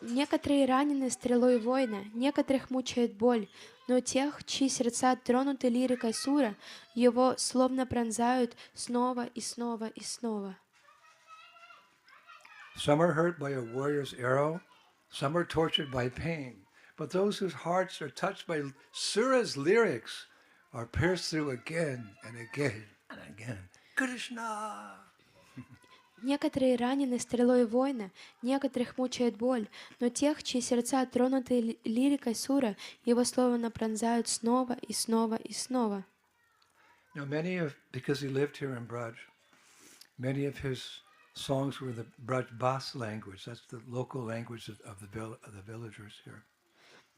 Некоторые ранены стрелой воина, некоторых мучает боль, но тех, чьи сердца тронуты лирикой Сура, его словно пронзают снова и снова и снова. Some are hurt by a warrior's arrow, some are tortured by pain, but those whose hearts are touched by Sura's lyrics are pierced through again and again and again. Krishna! Некоторые ранены стрелой воина, некоторых мучает боль, но тех, чьи сердца тронуты лирикой Сура, его словно пронзают снова и снова и снова. Now because he lived here in Braj, many of his songs were the Braj Bas language. That's the local language of the villagers here.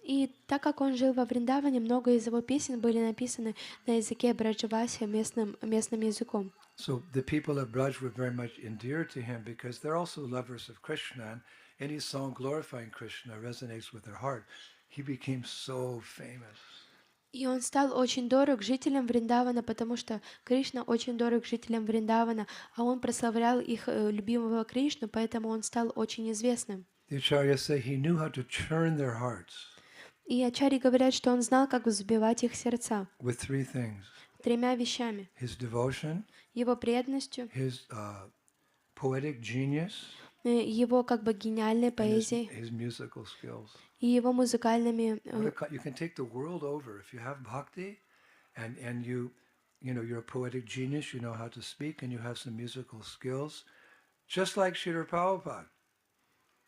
И так как он жил во Вриндаване, много из его песен были написаны на языке Браджаваси, местным языком. So the people of Braj were very much endeared to him because they're also lovers of Krishna, and any song glorifying Krishna resonates with their heart. He became so famous. И он стал очень дорог жителям Вриндавана, потому что Кришна очень дорог жителям Вриндавана, а он прославлял их любимого Кришну, поэтому он стал очень известным. The acharyas say he knew how to churn their hearts. И ачарьи говорят, что он знал, как взбивать их сердца With three things: тремя вещами: his devotion, его преданностью, his poetic genius, его как бы гениальной and поэзией his musical skills. и его музыкальными. You can take the world over if you have bhakti, and you're a poetic genius. You know how to speak, and you have some musical skills. Just like Srila Prabhupada.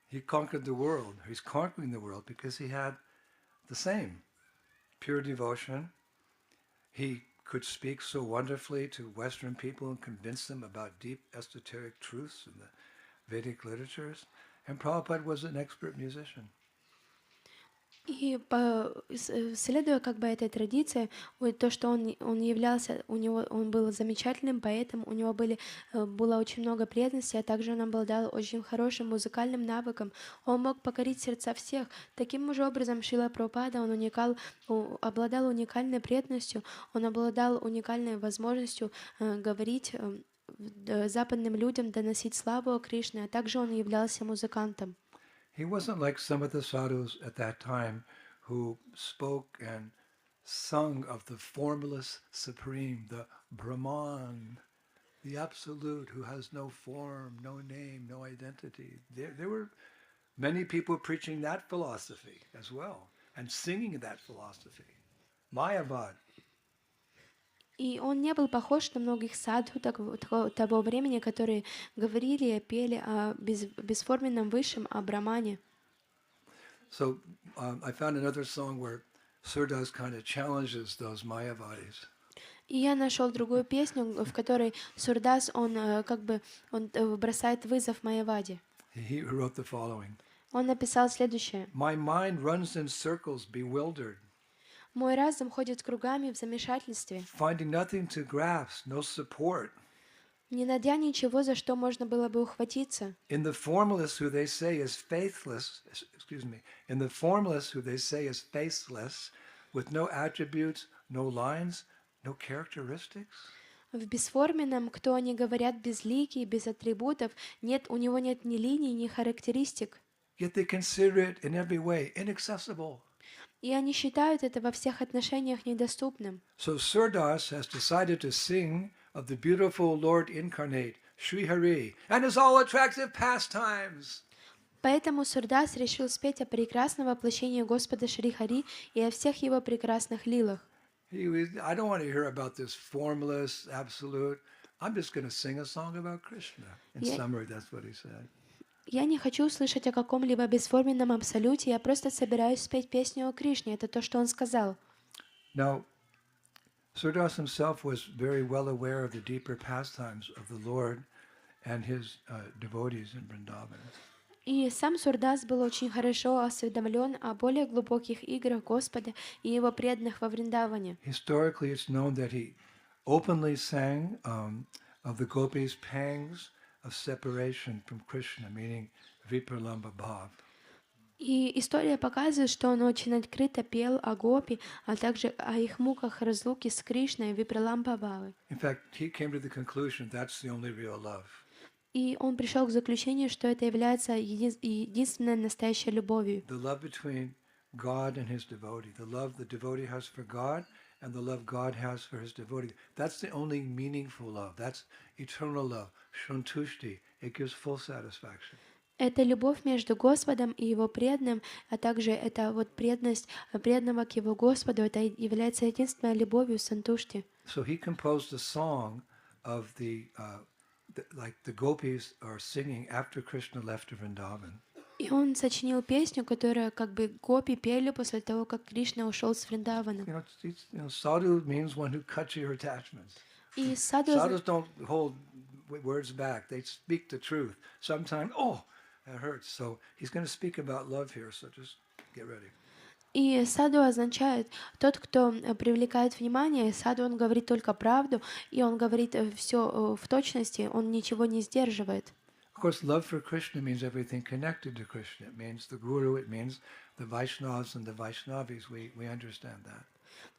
He conquered the world. He's conquering the world because he had the same pure devotion. He could speak so wonderfully to Western people and convince them about deep esoteric truths in the Vedic literatures. And Prabhupada was an expert musician. И следуя как бы этой традиции, вот то, что он являлся, он был замечательным поэтом, у него было очень много преданности, а также он обладал очень хорошим музыкальным навыком, он мог покорить сердца всех. Таким же образом Шрила Прабхупада, обладал уникальной преданностью, он обладал уникальной возможностью говорить западным людям, доносить славу о Кришне, а также он являлся музыкантом. He wasn't like some of the sadhus at that time who spoke and sung of the formless supreme, the Brahman, the absolute who has no form, no name, no identity. There were many people preaching that philosophy as well and singing that philosophy. Mayavad. И он не был похож на многих садху того времени, которые говорили, пели о бесформенном высшем, о Брахмане. So I found another song where Surdas kind of challenges those Mayavadis. И я нашел другую песню, в которой Сурдас, он бросает вызов Майяваде. He wrote the following. Он написал следующее. My mind runs in circles, bewildered. Мой разум ходит кругами в замешательстве, Finding nothing to grasp, no support. не найдя ничего, за что можно было бы ухватиться. In the formless who they say is faithless, in the formless who they say is faceless, with no attributes, no lines, no characteristics. В бесформенном, кто они говорят безликий, без атрибутов, у него нет ни линий, ни характеристик. Yet they consider it in every way inaccessible. И они считают это во всех отношениях недоступным. So Surdas has decided to sing of the beautiful Lord incarnate, Sri Hari, and his all attractive pastimes. Поэтому Сурдас решил спеть о прекрасном воплощении Господа Шри Хари и о всех его прекрасных лилах. I don't want to hear about this formless, absolute. I'm just going to sing a song about Krishna. In summary, that's what he said. Я не хочу слышать о каком-либо бесформенном абсолюте, я просто собираюсь спеть песню о Кришне. Это то, что он сказал. Now, Surdas himself was very well aware of the deeper pastimes of the Lord and his devotees in Vrindavan. И сам Сурдас был очень хорошо осведомлен о более глубоких играх Господа и его преданных во Вриндаване. Historically, it's known that he openly sang of the gopis' pangs of separation from Krishna, meaning vipralamba bhav. И история показывает, что он очень открыто пел о гопи, а также о их муках разлуки с Кришной, випраламбхавы. In fact, he came to the conclusion that's the only real love. И он пришел к заключению, что это является единственной настоящей любовью. The love between God and his devotee, the love the devotee has for God and the love God has for his devotee. That's the only meaningful love. That's eternal love. Shantushti. It gives full satisfaction. Это любовь между Господом и его преданным, а также это вот преданность преданного к его Господу, это является единственной любовью сантушти. So he composed a song of like the gopis are singing after Krishna left Vrindavan. И он сочинил песню, которая как бы гопи пели после того, как Кришна ушел с Вриндавана. Sadhu means one who cuts your attachments. И Sadhus don't hold words back. They speak the truth. Sometimes, that hurts. So he's going to speak about love here. So just get ready. И саду означает тот, кто привлекает внимание. Саду он говорит только правду, и он говорит все в точности, он ничего не сдерживает. Of course, love for Krishna means everything connected to Krishna. It means the Guru, it means the Vaishnavas and the Vaishnavis. We understand that.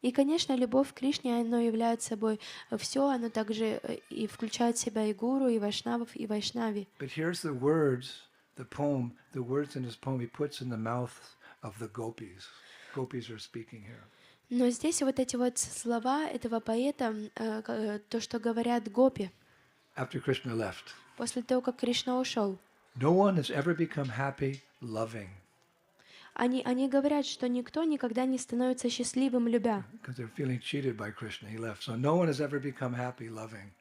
И, конечно, любовь к Кришне, оно является собой все, оно также и включает в себя и гуру, и вайшнавов, и вайшнави. But here's the words, the words in his poem he puts in the mouth of the gopis. Gopis are speaking here. Но здесь вот эти вот слова этого поэта, то, что говорят гопи. After Krishna left. После того, как Кришна ушел. No one has ever become happy loving. Они говорят, что никто никогда не становится счастливым, любя. Because they're feeling cheated by Krishna. He left. So no one has ever become happy loving.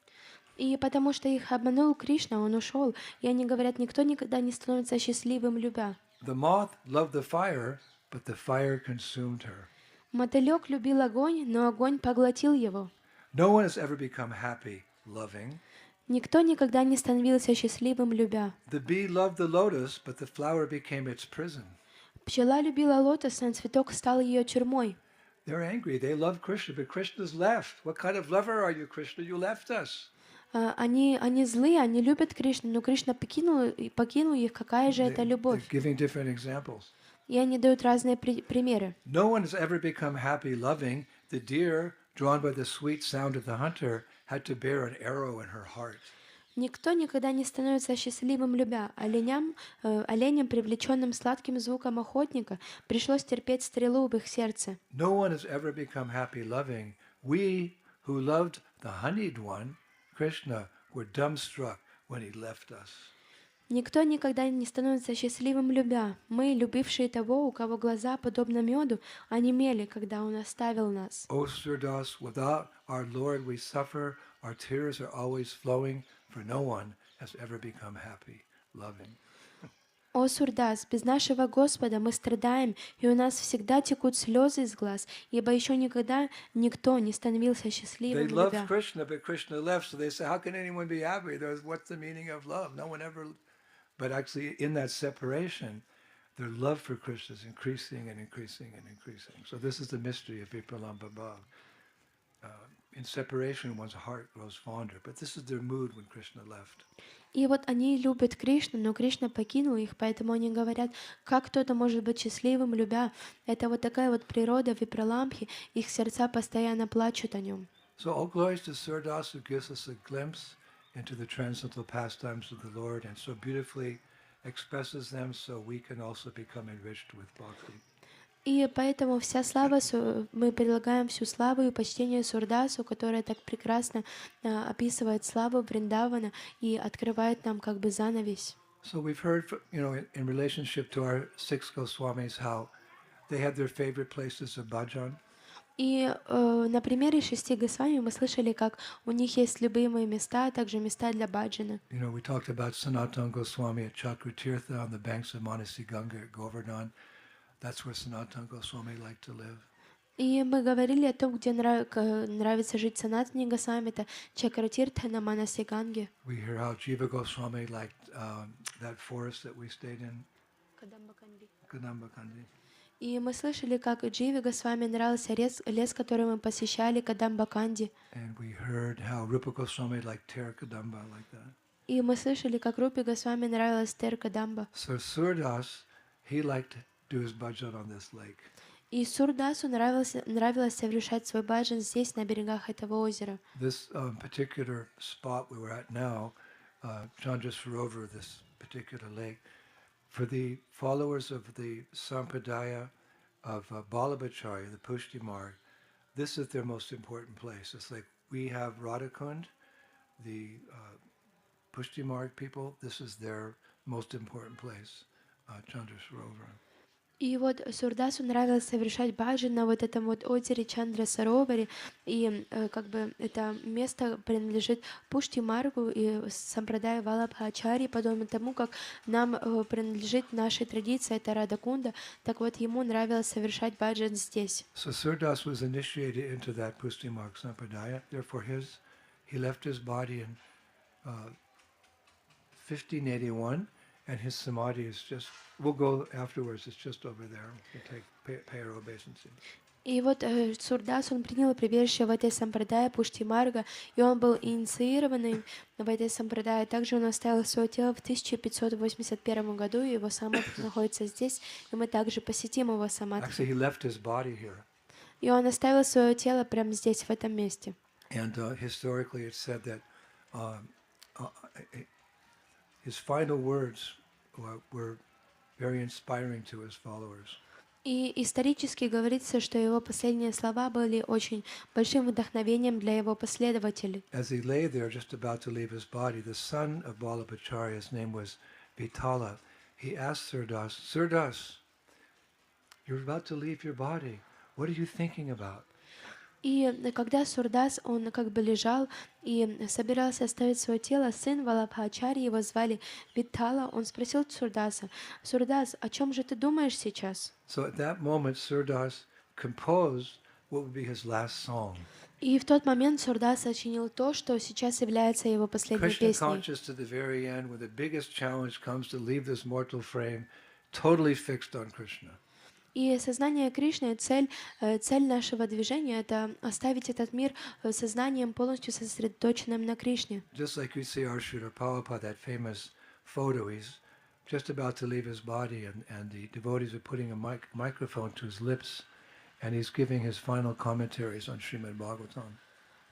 И потому что их обманул Кришна, он ушел. И они говорят, никто никогда не становится счастливым, любя. The moth loved the fire, but the fire consumed her. Мотылек любил огонь, но огонь поглотил его. No one has ever become happy loving. Никто никогда не становился счастливым, любя. The bee loved the lotus, but the flower became its prison. Пчела любила лотос, но цветок стал ее тюрьмой. They're angry. They love Krishna, but Krishna's left. What kind of lover are you, Krishna? You left us. Они злые, они любят Кришну, но Кришна покинул их. Какая же это They're любовь? giving different examples. И они дают разные примеры. No one has ever become happy loving. The deer, drawn by the sweet sound of the hunter, had to bear an arrow in her heart. Никто никогда не становится счастливым, любя. Оленям, привлеченным сладким звуком охотника, пришлось терпеть стрелу в их сердце. No one has ever become happy loving. We who loved the honeyed one, Krishna, were dumbstruck when he left us. Никто никогда не становится счастливым, любя. Мы, любившие того, у кого глаза, подобно меду, онемели, когда он оставил нас. O Surdas, without our Lord we suffer, our tears are always flowing, for no one has ever become happy loving. О, Сурдас, без нашего Господа мы страдаем, и у нас всегда текут слезы из глаз, ибо еще никогда никто не становился счастливым, They loved любя. Krishna, but Krishna left, so they say, how can anyone be happy? What's the meaning of love? No one ever... But actually, in that separation, their love for Krishna is increasing and increasing and increasing. So this is the mystery of Vipralambha Bhav. In separation, one's heart grows fonder. But this is their mood when Krishna left. И вот они любят Кришну, но Кришна покинул их, поэтому они говорят, как кто-то может быть счастливым, любя. Это вот такая вот природа Випраламбхи, их сердца постоянно плачут о нем. So all glories to Surdas who gives us a glimpse into the transcendental pastimes of the Lord and so beautifully expresses them so we can also become enriched with bhakti. И поэтому вся слава, мы предлагаем всю славу и почтение Сурдасу, которая так прекрасно описывает славу Вриндавана и открывает нам как бы занавес. So we've heard, in relationship to our six Goswamis, how they had their favorite places of bhajan. И на примере 6 Госвами мы слышали, как у них есть любимые места, а также места для баджана. We talked about Sanatana Goswami at Chakratirtha on the banks of Manasi Ganga at Govardhan. That's where Sanatana Goswami liked to live. И мы говорили о том, где нравится жить Санатане Госвами, это Чакратиртха на Манаси Ганге. We hear how Jiva Goswami liked that forest that we stayed in, Kadambakandi. И мы слышали, как Дживе Госвами нравился лес, который мы посещали, Кадамбаканди. And we heard how Rupa Goswami liked Ter Kadamba like that. И мы слышали, как Рупи Госвами нравилась Тер Кадамба. So Surdas, he liked to do his bhajan on this lake. И Сурдасу нравилось совершать свой баджан здесь, на берегах этого озера. This particular spot we were at now, Chandra Sarovar, this particular lake, for the followers of the Sampradaya of Balabhacharya, the Pushti Marg, this is their most important place. It's like we have Radhakund, the Pushti Marg people, this is their most important place, Chandra Sarovar. И вот Сурдасу нравилось совершать баджан на вот этом вот озере Чандра Сароваре, и как бы это место принадлежит Пушти Маргу и Сампрадая Валабхачари, подобно тому, как нам принадлежит нашей традиции, это Радакунда, так вот ему нравилось совершать баджан здесь. So Surdas was initiated into that Pushti Marg Sampradaya, therefore he left his body in 1581, and his samadhi is just, we'll go afterwards, it's just over there. We'll pay our obeisance. И вот Сурдас, он принял прибежище в этой сампрадае Пушти Марга, и он был инициированный в этой сампрадае. Также он оставил свое тело в 1581 году, и его самадх находится здесь, и мы также посетим его самадхи. Actually, he left his body here. И он оставил свое тело прямо здесь, в этом месте. And historically it's said that his final words were very inspiring to his followers. И исторически говорится, что его последние слова были очень большим вдохновением для его последователей. As he lay there just about to leave his body, the son of Balabhacharya, his name was Vitala, he asked Surdas, Surdas, you're about to leave your body. What are you thinking about? И когда Сурдас, он как бы лежал и собирался оставить свое тело, сын Валабхачари, его звали Виттала, он спросил Сурдаса: «Сурдас, о чем же ты думаешь сейчас?» So at that moment, Surdas composed what would be his last song. И в тот момент Сурдас сочинил то, что сейчас является его последней Krishna песней. conscious to the very end, when the biggest challenge comes to leave this mortal frame, totally fixed on Krishna. И сознание Кришны, цель нашего движения — это оставить этот мир сознанием полностью сосредоточенным на Кришне. Just like we see our Srila Prabhupada, that famous photo, he's just about to leave his body, and the devotees are putting a microphone to his lips, and he's giving his final commentaries on Srimad Bhagavatam.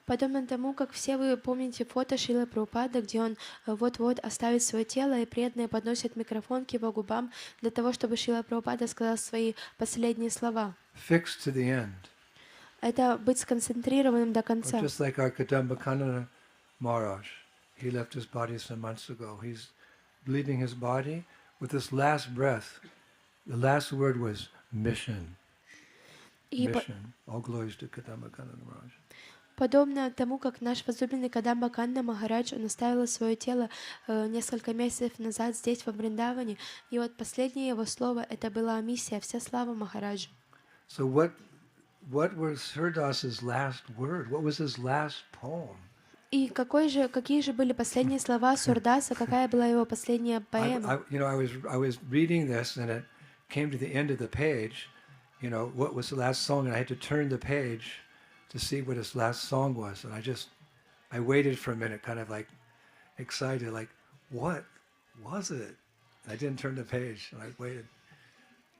Подобно тому, как все вы помните фото Шрилы Прабхупады, где он вот-вот оставит свое тело, и преданные подносят микрофон к его губам для того, чтобы Шрила Прабхупада сказал свои последние слова. Fixed to the end. Это быть сконцентрированным до Or конца. just like our Kadambakana Maharaj, he left his body some months ago. He's leaving his body with this last breath. The last word was mission. Mission. All glories to Kadambakana Maharaj. Подобно тому, как наш возлюбленный Кадамба Канна Махарадж, он оставил свое тело несколько месяцев назад здесь, во Вриндаване, и вот последнее его слово — это была миссия, вся слава Махараджу. So what was Hardas's last word? What was his last poem? И какие же были последние слова Сурдаса, какая была его последняя поэма? I was reading this, and it came to the end of the page. What was the last song? And I had to turn the page to see what his last song was. And I waited for a minute, kind of like excited, like, what was it? And I didn't turn the page, and I waited.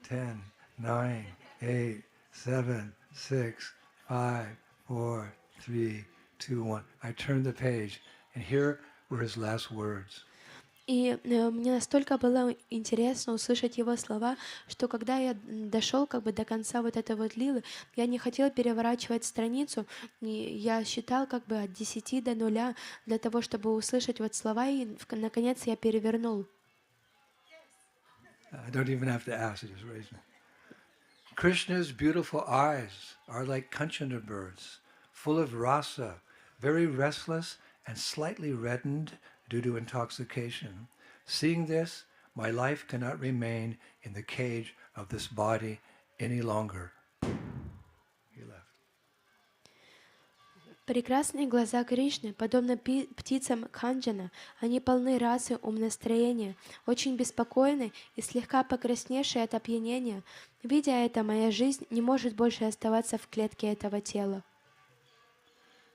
10, 9, 8, 7, 6, 5, 4, 3, 2, 1. I turned the page, and here were his last words. И мне настолько было интересно услышать его слова, что когда я дошел как бы до конца вот этой вот лилы, я не хотел переворачивать страницу, и я считал как бы от 10 до 0 для того, чтобы услышать вот слова, и наконец я перевернул. I don't even have to ask, I just raised it. Krishna's beautiful eyes are like Kanchana birds, full of rasa, very restless and slightly reddened due to intoxication. Seeing this, my life cannot remain in the cage of this body any longer. He left. Прекрасные глаза Кришны, подобно птицам Канджана, они полны расы умонастроения, очень беспокойны и слегка покрасневшие от опьянения. Видя это, моя жизнь не может больше оставаться в клетке этого тела.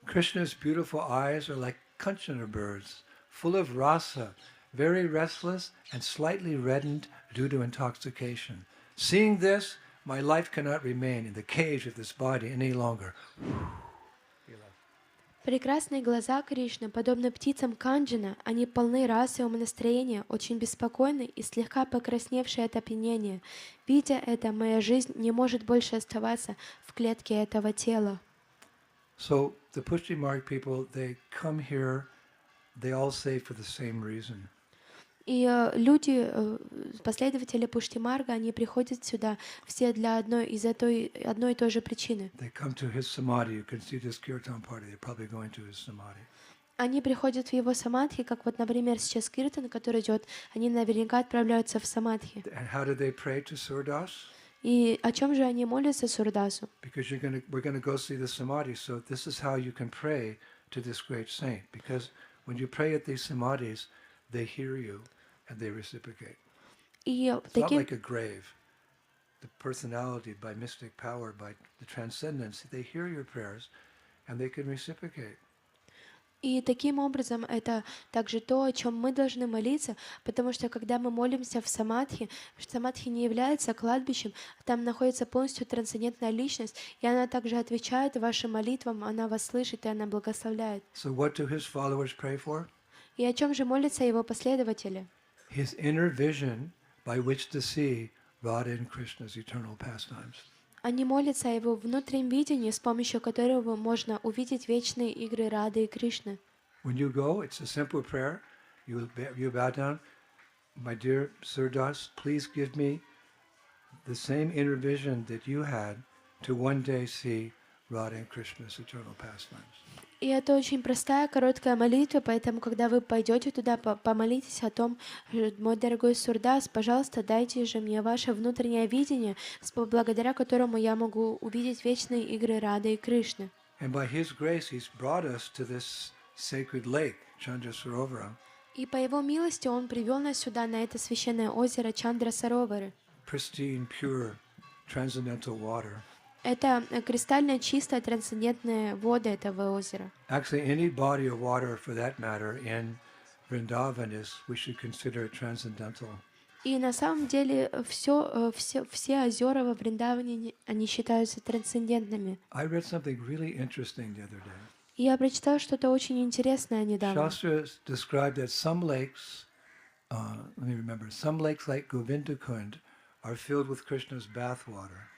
Krishna's beautiful eyes are like Kanchana birds, full of rasa, very restless and slightly reddened due to intoxication. Seeing this, my life cannot remain in the cage of this body any longer. Прекрасные глаза Кришны, подобно птицам Канджана, они полны расы и умонастроения, очень беспокойны и слегка покрасневшие от опьянения. Видя это, моя жизнь не может больше оставаться в клетке этого тела. So the Pushti Marg people, they come here, they all say for the same reason. И люди, последователи Пуштимарга, они приходят сюда все для одной и той же причины. They come to his samadhi. You can see this kirtan party. They're probably going to his samadhi. Они приходят в его самадхи, как вот, например, сейчас киртан, который идет, они наверняка отправляются в самадхи. And how do they pray to Surdas? И о чем же они молятся Сурдасу? Because we're going to go see the samadhi. So this is how you can pray to this great saint. Because when you pray at these samadhis, they hear you and they reciprocate. It's not like a grave. The personality, by mystic power, by the transcendence, they hear your prayers and they can reciprocate. И таким образом это также то, о чем мы должны молиться, потому что когда мы молимся в самадхи не является кладбищем, там находится полностью трансцендентная личность, и она также отвечает вашим молитвам, она вас слышит и она благословляет. So what do his followers pray for? И о чем же молятся его последователи? His inner vision by which to see Radha and Krishna's eternal pastimes. Они молятся о его внутреннем видении, с помощью которого можно увидеть вечные игры Рады и Кришны. When you go, it's a simple prayer. You bow down. My dear Surdas, please give me the same inner vision that you had to one day see Radha and Krishna's eternal pastimes. И это очень простая, короткая молитва, поэтому, когда вы пойдете туда, помолитесь о том, мой дорогой Сурдас, пожалуйста, дайте же мне ваше внутреннее видение, благодаря которому я могу увидеть вечные игры Рады и Кришны. And by His grace, He's brought us to this sacred lake, Chandra Sarovara. И по Его милости Он привел нас сюда, на это священное озеро Чандра Саровары. Pristine, pure, transcendental water. Это кристально чистая трансцендентная вода этого озера. Actually, any body of water, for that matter, in Vrindavan we should consider it transcendental. И на самом деле все озера во Вриндаване, они считаются трансцендентными. I read something really interesting the other day. И я прочитала что-то очень интересное недавно. Shastra described that some lakes, some lakes like Govindakund are filled with Krishna's bathwater.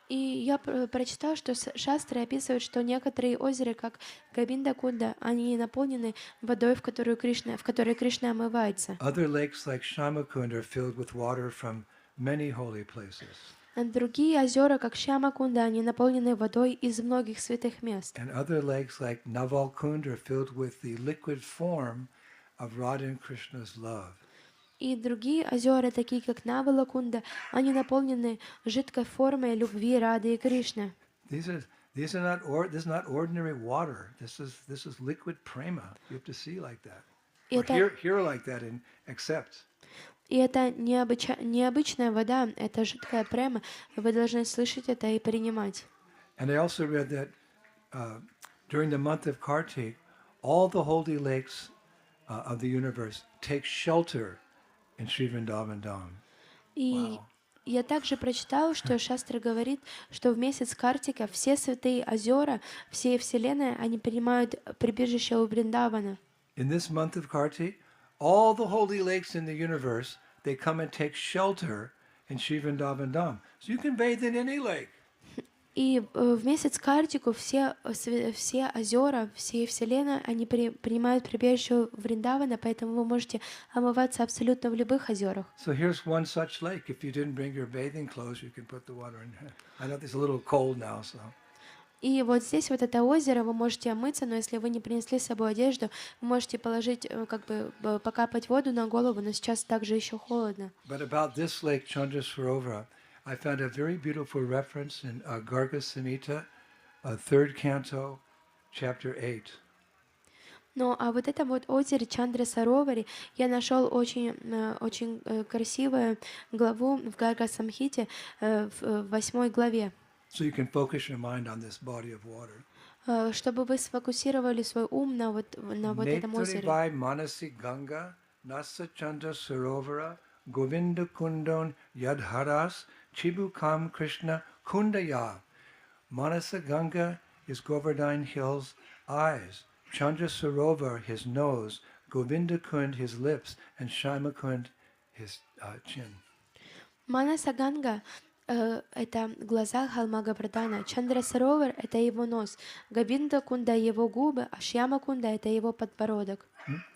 И я прочитала, что шастры описывают, что некоторые озера, как Говинда-кунда, они наполнены водой, в которой Кришна омывается. Other lakes like Shamakund are filled with water from many holy places. А другие озера, как Шьяма-кунда, они наполнены водой из многих святых мест. And other lakes like Navalkund are filled with the liquid form of Radha and Krishna's love. И другие озера, такие как Навала-кунда, они наполнены жидкой формой любви Рады и Кришны. This is not ordinary water. This is liquid prema. You have to see like that. Or hear like that and accept. И это необычная вода, это жидкая према. Вы должны слышать это и принимать. And I also read that during the month of Kartik, all the holy lakes of the universe take shelter in Sri Vrindavan Dham. И я также прочитала, что Шастра говорит, что в месяц Картика все святые озера, все вселенные, они принимают прибежище у Вриндавана. In this month of Kartik, all the holy lakes in the universe, they come and take shelter in Sri Vrindavan Dham. So you can bathe in any lake. И в месяц Картику все озера, все вселенные, они принимают прибежище Вриндавана, поэтому вы можете омываться абсолютно в любых озерах. So here's one such lake. If you didn't bring your bathing clothes, you can put the water in. I know it's a little cold now, so. И вот здесь вот это озеро, вы можете омыться, но если вы не принесли с собой одежду, вы можете положить, покапать воду на голову, но сейчас также еще холодно. But about this lake, Chandra Sarovara, I found a very beautiful reference in Garga Samhita, 3rd canto, chapter 8. Ну, а вот это вот озеро Чандра Саровари, я нашел очень красивую главу в Гарга Самхите, в 8 главе. So you can focus your mind on this body of water. Чтобы вы сфокусировали свой ум на вот этом озере. Netrivai Manasi Ganga, Nasa Chandra Sarovara, Govinda Kundon Yadharas, Chibukam Krishna Kundaya. Manasa Ganga is Govardhana Hill's eyes, Chandra Sarovar his nose, Govinda Kund his lips, and Shaimakund his chin. Манаса Ганга это глаза холма Гавардхана, Чандра Саровар это его нос, Говинда Кунда его губы, а Шьяма Кунда это его подбородок.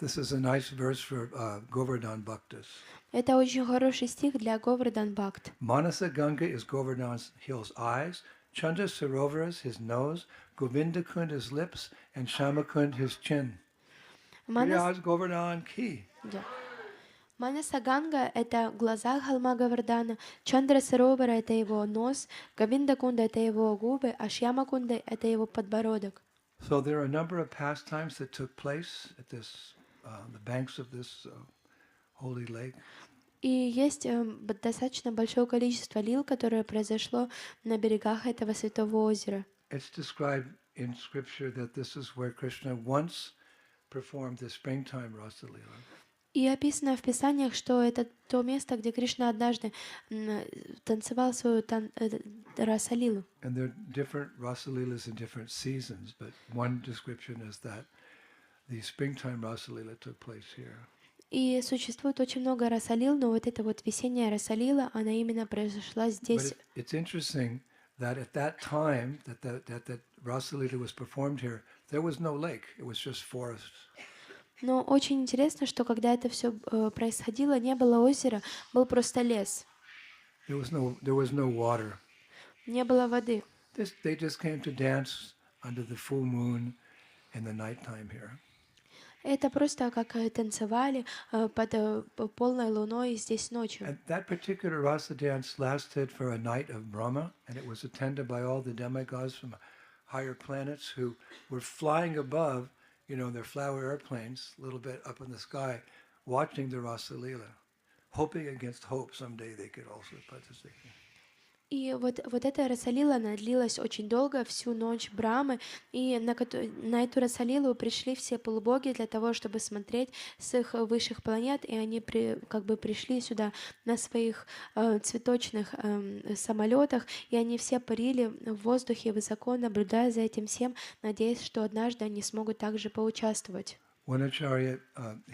This is a nice verse for Govardhan Bhaktas. Это очень хороший стих для Говардhan Бхакт. Manasa Ganga is Govardhan Hill's eyes, Chandra Sarovar is his nose, Govinda Kund his lips, and Shamakund his chin. Manasa Govardhan Ki. Манаса Ганга — это глаза холма Гавардхана, Чандра Саровара — это его нос, Говинда Кунда — это его губы, а Шьяма Кунда — это его подбородок. So there are a number of pastimes that took place at this, the banks of this holy lake. И есть достаточно большое количество лил, которое произошло на берегах этого святого озера. It's described in scripture that this is where Krishna once performed the springtime Rasa Leela. И описано в Писаниях, что это то место, где Кришна однажды танцевал свою расалилу. And there are different Rasa Leelas in different seasons, but one description is that the springtime Rasa Leela took place here. И существует очень много расалил, но вот эта вот весенняя расалила, она именно произошла здесь. But it's interesting that at that time that Rasa Leela was performed here, there was no lake; it was just forest. Но очень интересно, что когда это все происходило, не было озера, был просто лес. There was no water. Не было воды. They just came to dance under the full moon in the nighttime here. Это просто как танцевали под полной луной здесь ночью. And that particular rasa dance lasted for a night of Brahma, and it was attended by all the demigods from higher planets who were flying above, their flower airplanes, a little bit up in the sky, watching the Rasa Leela, hoping against hope someday they could also participate. И вот эта Расалила, она длилась очень долго, всю ночь Брамы, и на эту Расалилу пришли все полубоги для того, чтобы смотреть с их высших планет, и они как бы пришли сюда на своих цветочных самолетах, и они все парили в воздухе высоко, наблюдая за этим всем, надеясь, что однажды они смогут также поучаствовать. One Acharya,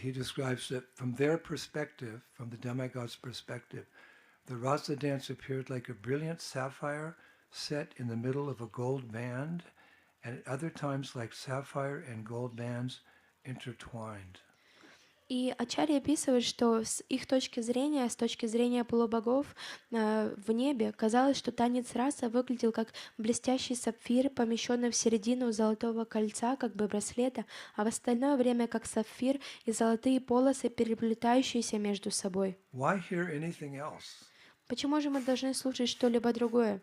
he describes that from their perspective, from the demigod's perspective, the rasa dance appeared like a brilliant sapphire set in the middle of a gold band, and at other times like sapphire and gold bands intertwined. И Ачарья описывает, что с их точки зрения, с точки зрения полубогов в небе, казалось, что танец раса выглядел как блестящий сапфир, помещенный в середину золотого кольца, как бы браслета, а в остальное время как сапфир и золотые полосы, переплетающиеся между собой. Why hear anything else? Почему же мы должны слушать что-либо другое?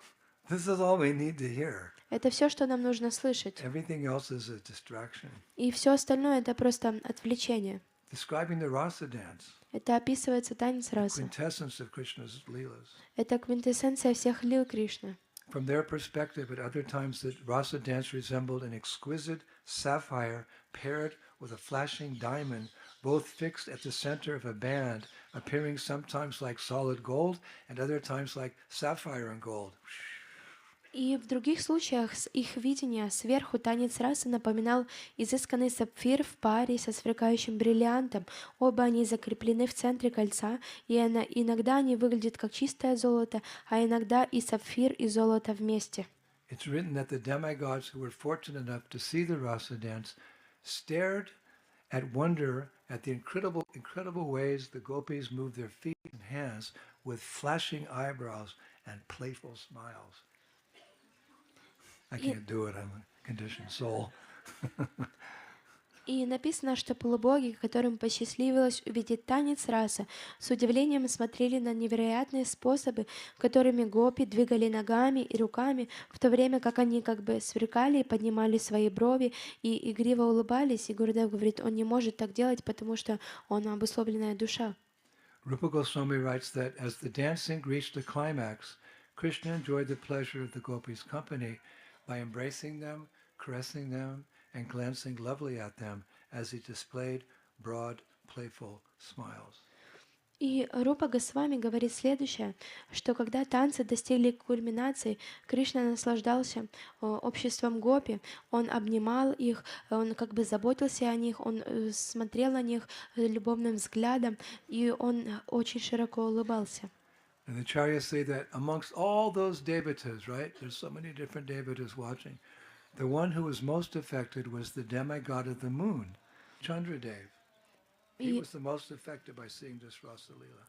This is all we need to hear. Это все, что нам нужно слышать. Everything else is a distraction. И все остальное — это просто отвлечение. Describing the rasa dance, Это описывается танец раса. quintessence of Krishna's leelas. Это квинтэссенция всех лил Кришны. From their perspective, at other times, the rasa dance resembled an exquisite sapphire paired with a flashing diamond, both fixed at the center of a band, appearing sometimes like solid gold and other times like sapphire and gold. И в других случаях с их видения сверху танец расы напоминал изысканный сапфир в паре со сверкающим бриллиантом. Оба они закреплены в центре кольца, и иногда они выглядят как чистое золото, а иногда и сапфир, и золото вместе. It's written that the demigods who were fortunate enough to see the rasa dance stared at wonder at the incredible ways the gopis moved their feet and hands with flashing eyebrows and playful smiles. I can't do it, I'm a conditioned soul. И написано, что полубоги, которым посчастливилось увидеть танец раса, с удивлением смотрели на невероятные способы, которыми гопи двигали ногами и руками, в то время как они как бы сверкали и поднимали свои брови и игриво улыбались. И Гурудев говорит, он не может так делать, потому что он обусловленная душа. Rupa Goswami writes that as the dancing reached the climax, Krishna enjoyed the pleasure of the gopis' company by embracing them, caressing them, and glancing lovely at them as he displayed broad, playful smiles. И Рупа Госвами говорит следующее, что когда танцы достигли кульминации, Кришна наслаждался обществом гопи, он обнимал их, он как бы заботился о них, он смотрел на них любовным взглядом, и он очень широко улыбался. And the Acharyas say that amongst all those devatas, right, there's so many different devatas watching, the one who was most affected was the demigod of the moon, Chandradev. He was the most affected by seeing this Rasa Leela.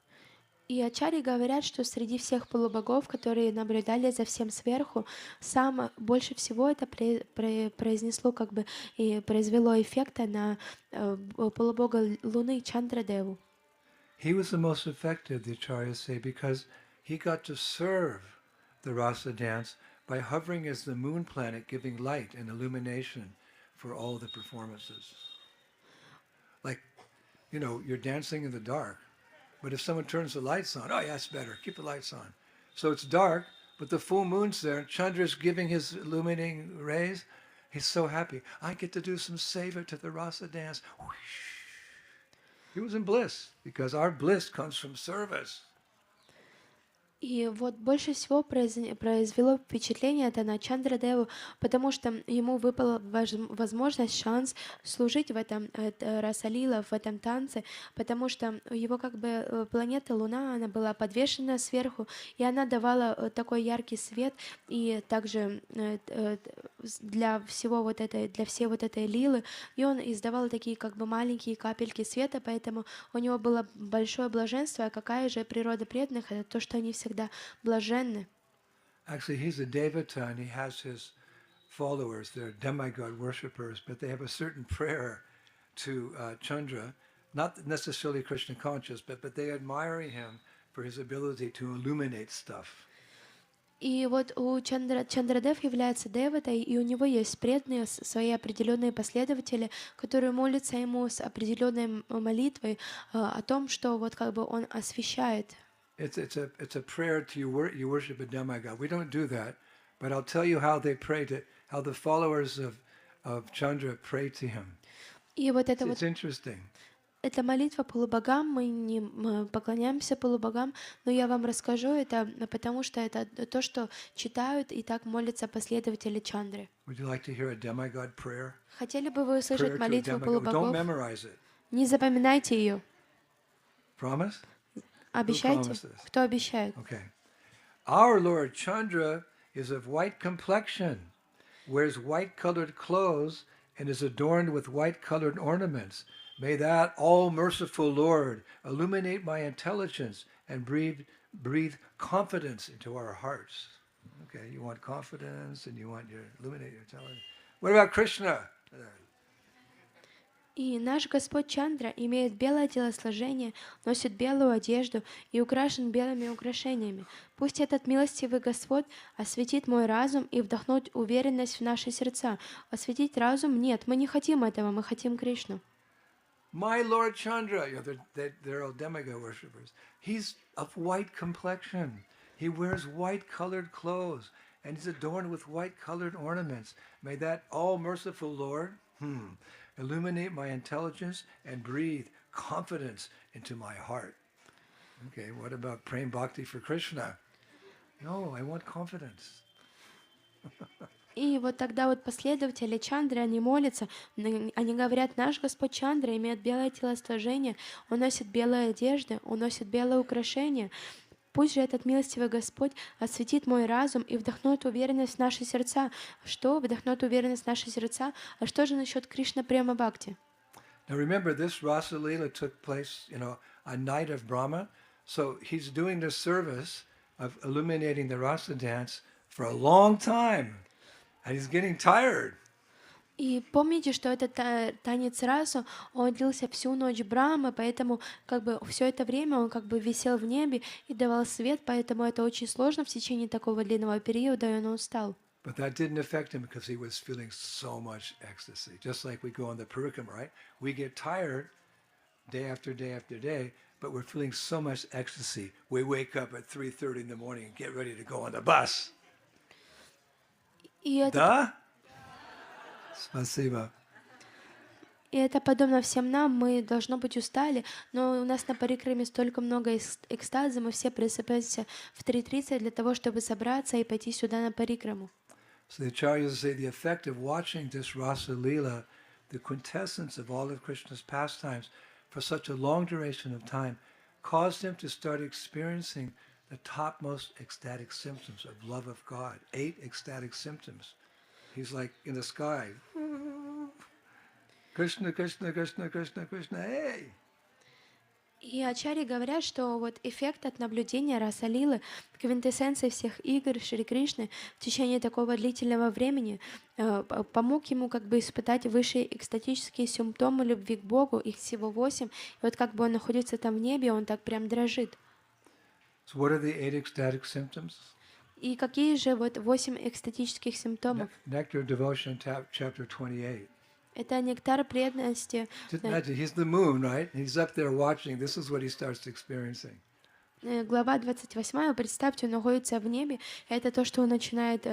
И ачарьи говорят, что среди всех полубогов, которые наблюдали за всем сверху, больше всего это произнесло как бы и произвело эффекта на полубога Луны Чандрадеву. He was the most affected, the Acharyas say, because he got to serve the Rasa dance by hovering as the moon planet, giving light and illumination for all the performances. Like, you're dancing in the dark, but if someone turns the lights on, oh yeah, it's better, keep the lights on. So it's dark, but the full moon's there, and Chandra's giving his illuminating rays. He's so happy. I get to do some seva to the Rasa dance. Whoosh. He was in bliss, because our bliss comes from service. И вот больше всего произвело впечатление это на Чандрадеву, потому что ему выпала возможность, шанс служить в этом Расалила, в этом танце, потому что его как бы планета Луна, она была подвешена сверху, и она давала такой яркий свет, и также для всей вот этой лилы, и он издавал такие как бы маленькие капельки света, поэтому у него было большое блаженство. А какая же природа преданных? Это то, что они всегда блаженны. Actually, he's a devata and he has his followers. They're demigod worshippers, but they have a certain prayer to Chandra, not necessarily Krishna conscious, but they admire him for his ability to illuminate stuff. И вот Чандрадев является деватой, и у него есть преданные, свои определенные последователи, которые молятся ему с определенной молитвой о том, что вот как бы он освещает. It's a prayer to you worship a demigod. We don't do that, but I'll tell you how they pray to how the followers of Chandra pray to him. И вот It's interesting. эта молитва полубогам, мы поклоняемся полубогам, но я вам расскажу это, потому что это то, что читают и так молятся последователи Чандры. Would you like to hear a demigod prayer? Хотели бы вы услышать Prayer to a молитву demigod. полубогов? Don't memorize it. Не запоминайте ее. Promise? Обещайте. promises? Кто обещает? Okay. Our Lord Chandra is of white complexion, wears white-colored clothes, and is adorned with white-colored ornaments. May that all-merciful Lord illuminate my intelligence and breathe confidence into our hearts. Okay, you want confidence and you want your illuminate your intelligence. What about Krishna? И наш Господь Чандра имеет белое телосложение, носит белую одежду и украшен белыми украшениями. Пусть этот милостивый Господь осветит мой разум и вдохнуть уверенность в наши сердца. Осветить разум? Нет, мы не хотим этого, мы хотим Кришну. My Lord Chandra, they're all demigod worshippers. He's of white complexion. He wears white-colored clothes, and he's adorned with white-colored ornaments. May that all-merciful Lord illuminate my intelligence and breathe confidence into my heart. Okay, what about praying bhakti for Krishna? No, I want confidence. И вот тогда вот последователи Чандры, они молятся, они говорят, наш Господь Чандра имеет белое телосложение, он носит белые одежды, он носит белые украшения. Пусть же этот милостивый Господь осветит мой разум и вдохнет уверенность в наши сердца. Что? Вдохнет уверенность в наши сердца? А что же насчет Кришна Према Бхакти? Now remember, this Rasa Leela took place, a night of Brahma. So he's doing the service of illuminating the Rasa dance for a long time. And he's getting tired. И помните, что этот танец расу, он длился всю ночь Брахмы, поэтому как бы все это время он как бы висел в небе и давал свет, поэтому это очень сложно в течение такого длинного периода, и он устал. But that didn't affect him because he was feeling so much ecstasy. Just like we go on the Parikrama, right? We get tired day after day after day, but we're feeling so much ecstasy. We wake up at 3:30 in the morning and get ready to go on the bus. Да? Спасибо. И это подобно всем нам, мы, должно быть, устали, но у нас на Парикраме столько много экстаза, мы все просыпаемся в 3:30 для того, чтобы собраться и пойти сюда на Парикраму. So the acharyas say the effect of watching this Rasa Leela, the quintessence of all of Krishna's pastimes, for such a long duration of time, caused him to start experiencing the topmost ecstatic symptoms of love of God. 8 ecstatic symptoms. He's like in the sky. Krishna, Krishna, Krishna, Krishna, Krishna, hey! И ачарьи говорят, что вот эффект от наблюдения Раса-лилы, квинтэссенции всех игр Шри Кришны в течение такого длительного времени помог ему как бы испытать высшие экстатические симптомы любви к Богу, их всего 8, и вот как бы он находится там в небе, он так прям дрожит. So what are the 8 ecstatic symptoms? И какие же вот 8 экстатических симптомов? Nectar of Devotion, chapter 28. Это нектар преданности. Just imagine, he's the moon, right? He's up there watching. This is what he starts experiencing. Глава 28, представьте, он находится в небе, и это то, что он начинает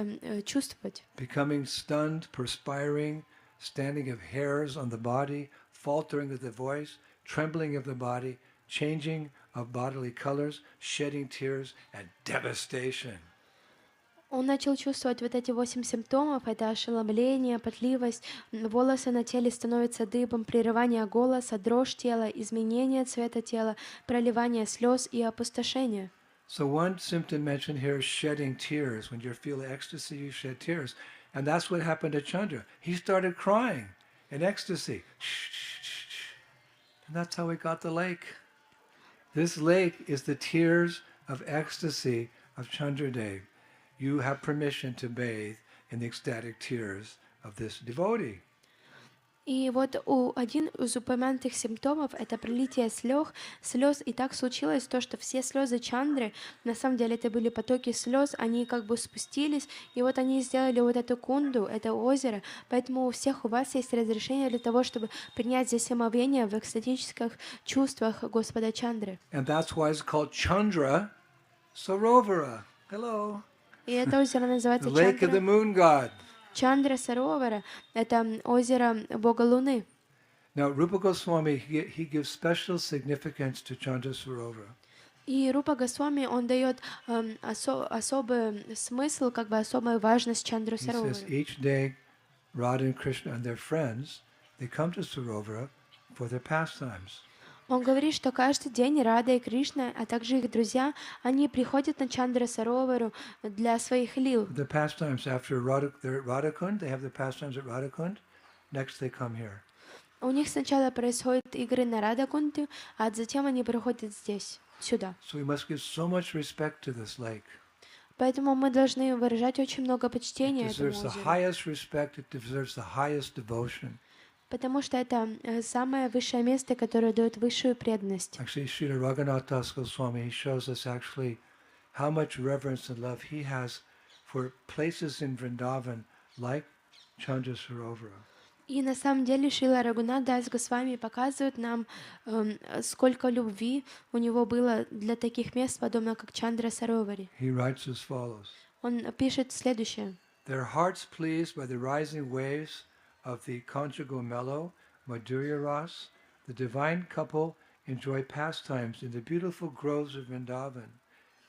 чувствовать. Becoming stunned, perspiring, standing of hairs on the body, faltering of the voice, trembling of the body, changing of bodily colors, shedding tears, and devastation. Он начал чувствовать вот эти 8 симптомов. Это ошеломление, потливость, волосы на теле становятся дыбом, прерывание голоса, дрожь тела, изменение цвета тела, проливание слез и опустошение. So one symptom mentioned here is shedding tears. When you feel ecstasy, you shed tears. And that's what happened to Chandra. He started crying in ecstasy. And that's how he got the lake. This lake is the tears of ecstasy of Chandradev. you have permission to bathe in the ecstatic tears of this devotee. И вот один из упомянутых симптомов — это пролитие слез, и так случилось то, что все слезы Чандры, на самом деле это были потоки слез, они как бы спустились, и вот они сделали вот эту кунду, это озеро, поэтому у всех у вас есть разрешение для того, чтобы принять здесь омовение в экстатических чувствах Господа Чандры. And that's why it's called Chandra Sarovara. Hello. И это озеро The называется lake of the Чандра. moon god. Чандра Саровара — это озеро Бога Луны. Now, Rupa Goswami, he gives special significance to Chandra Sarovara. И Рупа Госвами, он дает особый смысл, как бы особую важность Чандру He says Саровару. each day, Radha and Krishna and their friends, they come to Sarovara for their pastimes. Он говорит, что каждый день Рада и Кришна, а также их друзья, они приходят на Чандра Саровару для своих лил. The pastimes after they're at Radhakund, they have the pastimes at Radhakund. Next they come here. У них сначала происходят игры на Радакунте, а затем они приходят здесь, сюда. So we must give so much respect to this lake. Поэтому мы должны выражать очень много It почтения этому deserves the озеру, highest respect, it deserves the highest devotion. потому что это самое высшее место, которое дает высшую преданность. Actually, Srila Raghunath Das Goswami, he shows us actually how much reverence and love he has for places in Vrindavan like Chandra Sarovara. И на самом деле Шрила Рагунат Дас Госвами показывает нам, сколько любви у него было для таких мест, подобно как Чандра Саровари. He writes as follows. Он пишет следующее. Their hearts pleased by the rising waves of the conjugal mellow, Madhurya Ras, the divine couple enjoy pastimes in the beautiful groves of Vrindavan,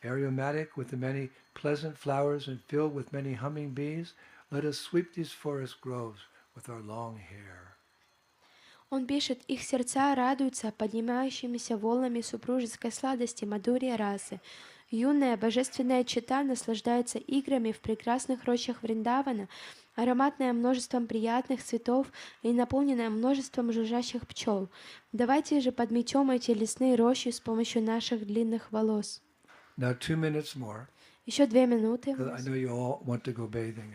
aromatic with the many pleasant flowers and filled with many humming bees. Let us sweep these forest groves with our long hair. Он пишет, их сердца радуются поднимающимися волнами супружеской сладости Мадурья расы. Юная божественная чета наслаждается играми в прекрасных рощах Вриндавана, ароматное множеством приятных цветов и наполненное множеством жужжащих пчел. Давайте же подметем эти лесные рощи с помощью наших длинных волос. Now 2 minutes more, Еще 2 минуты. because I know you all want to go bathing.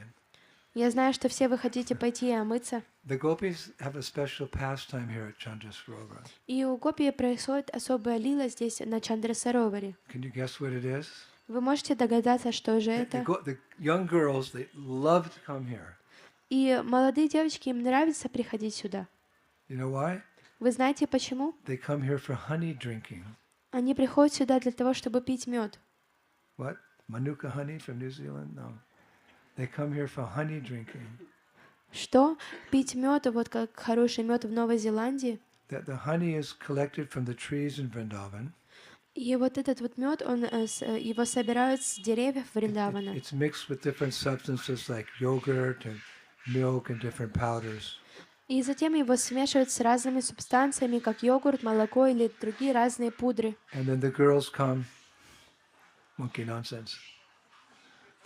Я знаю, что все вы хотите пойти и омыться. The gopis have a special pastime here at Chandra Sarovara. И у гопи происходит особая лила здесь, на Чандра Сароваре. Can you guess what it is? Вы можете догадаться, что же это? The young girls, they love to come here. И молодые девочки, им нравится приходить сюда. You know why? Вы знаете почему? They come here for honey drinking. Они приходят сюда для того, чтобы пить мед. What? Manuka honey from New Zealand? No. They come here for honey drinking. Что? Пить мед, вот как хороший мед в Новой Зеландии. That the honey is collected from the trees in Vrindavan. И вот этот вот мед, его собирают с деревьев Вриндавана. It's mixed with different substances like yogurt and milk and different powders. И затем его смешивают с разными субстанциями, как йогурт, молоко или другие разные пудры. And then the girls come. Monkey nonsense.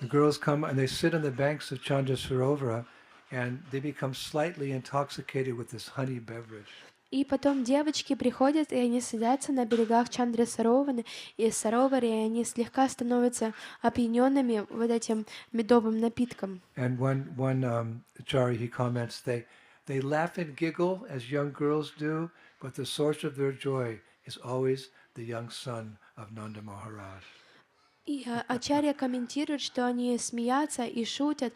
The girls come and they sit on the banks of Chandra Sarovara and they become slightly intoxicated with this honey beverage. И потом девочки приходят, и они садятся на берегах Чандры Сарованы и Саровари, и они слегка становятся опьяненными вот этим медовым напитком. And one Acharya, he comments, they laugh and giggle as young girls do, but the source of their joy is always the young son of Nanda Maharaj. И Ачарья комментирует, что они смеются и шутят,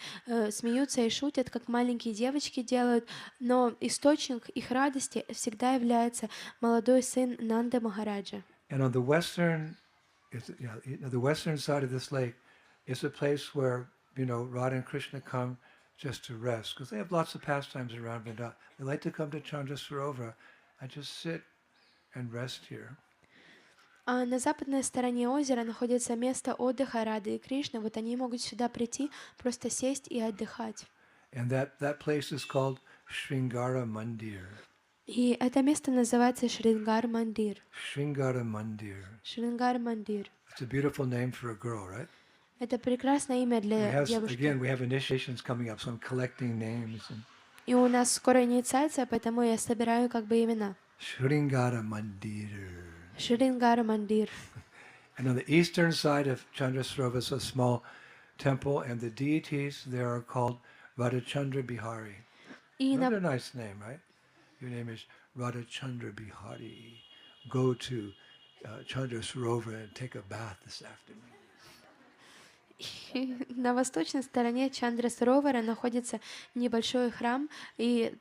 как маленькие девочки делают, но источник их радости всегда является молодой сын Нанды Махараджа. And on the western side of this lake is a place where, Radha and Krishna come just to rest, because they have lots of pastimes around Vrindavan. They like to come to Chandra Sarovara and just sit and rest here. А на западной стороне озера находится место отдыха Рады и Кришны. Вот они могут сюда прийти, просто сесть и отдыхать. And that place is called Sringara Mandir. И это место называется Шрингар Мандир. Sringara Mandir. Шрингар Мандир. It's a beautiful name for a girl, right? Это прекрасное имя для девушки. Again, we have initiations coming up, so I'm collecting names. И у нас скоро инициация, поэтому я собираю как бы имена. Sringara Mandir. Шрингар Мандир. And on the eastern side of Chandra Sarovara is a small temple, and the deities there are called Radhachandra Bihari. И What на a nice name, right? Your name is Radhachandra Bihari. Go to Chandra Sarovar and take a bath this afternoon. На восточной стороне Чандра Саровара находится небольшой храм, и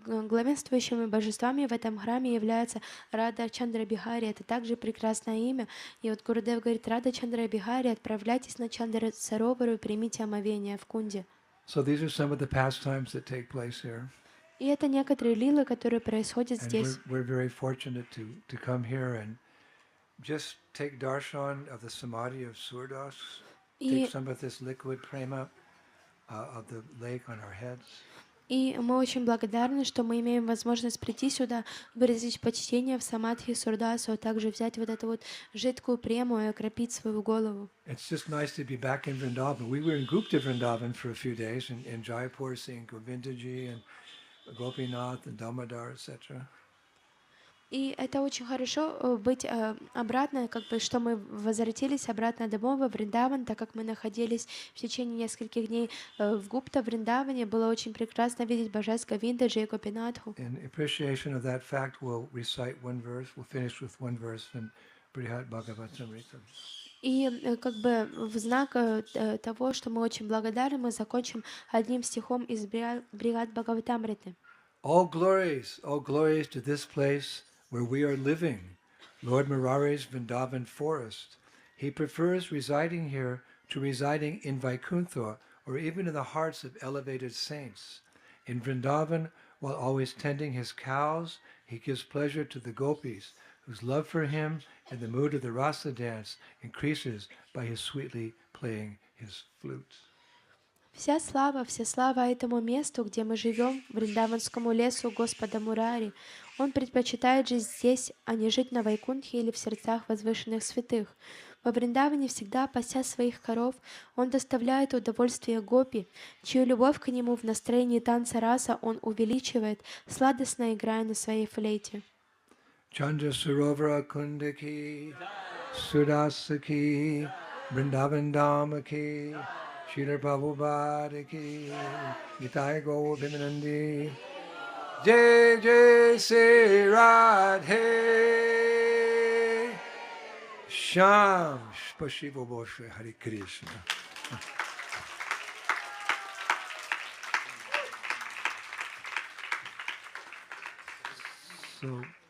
главенствующими божествами в этом храме является Рада Чандра Бихари. Это также прекрасное имя. И вот Гурудев говорит: Рада Чандра Бихари, отправляйтесь на Чандра Саровару и примите омовение в Кунде. So these are some of the pastimes that take place here. И это некоторые лилы, которые происходят And здесь. we're very fortunate to come here and just take darshan of the samadhi of Surdas, take И some of this liquid prema of the lake on our heads. И мы очень благодарны, что мы имеем возможность прийти сюда, выразить почтение в самадхи Сурдасу, а также взять вот эту вот жидкую прему и окропить свою голову. It's just nice to be back in Vrindavan. We were in Gupta Vrindavan for a few days in Jaipur, seeing Govindaji and Gopinath and Damodar, etc. И это очень хорошо быть обратно, как бы, что мы возвратились обратно домой во Вриндаван, так как мы находились в течение нескольких дней в Гупта, Вриндаване. Было очень прекрасно видеть божеств Говиндаджи и Гопинатху. In appreciation of that fact, we'll recite one verse. We'll finish with one verse from Brihat Bhagavatamrita. И как бы в знак того, что мы очень благодарны, мы закончим одним стихом из Бригад Бхагаватамриты. All glories to this place where we are living, Lord Murare's Vrindavan forest. He prefers residing here to residing in Vaikuntha or even in the hearts of elevated saints. In Vrindavan, while always tending his cows, he gives pleasure to the gopis, whose love for him and the mood of the rasa dance increases by his sweetly playing his flutes. Вся слава этому месту, где мы живем, Вриндаванскому лесу Господа Мурари. Он предпочитает жить здесь, а не жить на Вайкунтхе или в сердцах возвышенных святых. Во Вриндаване, всегда пася своих коров, он доставляет удовольствие гопи, чью любовь к нему в настроении танца раса он увеличивает, сладостно играя на своей флейте. Chandra Sarovara Kundaki, Sudasaki, Vrindavan Dhamaki, Srila Prabhupada ki, Nitai Gaur Bhimanandi, Jai Jai Sri Radhe, Sham Spasibo Boshe, Hare Krishna. So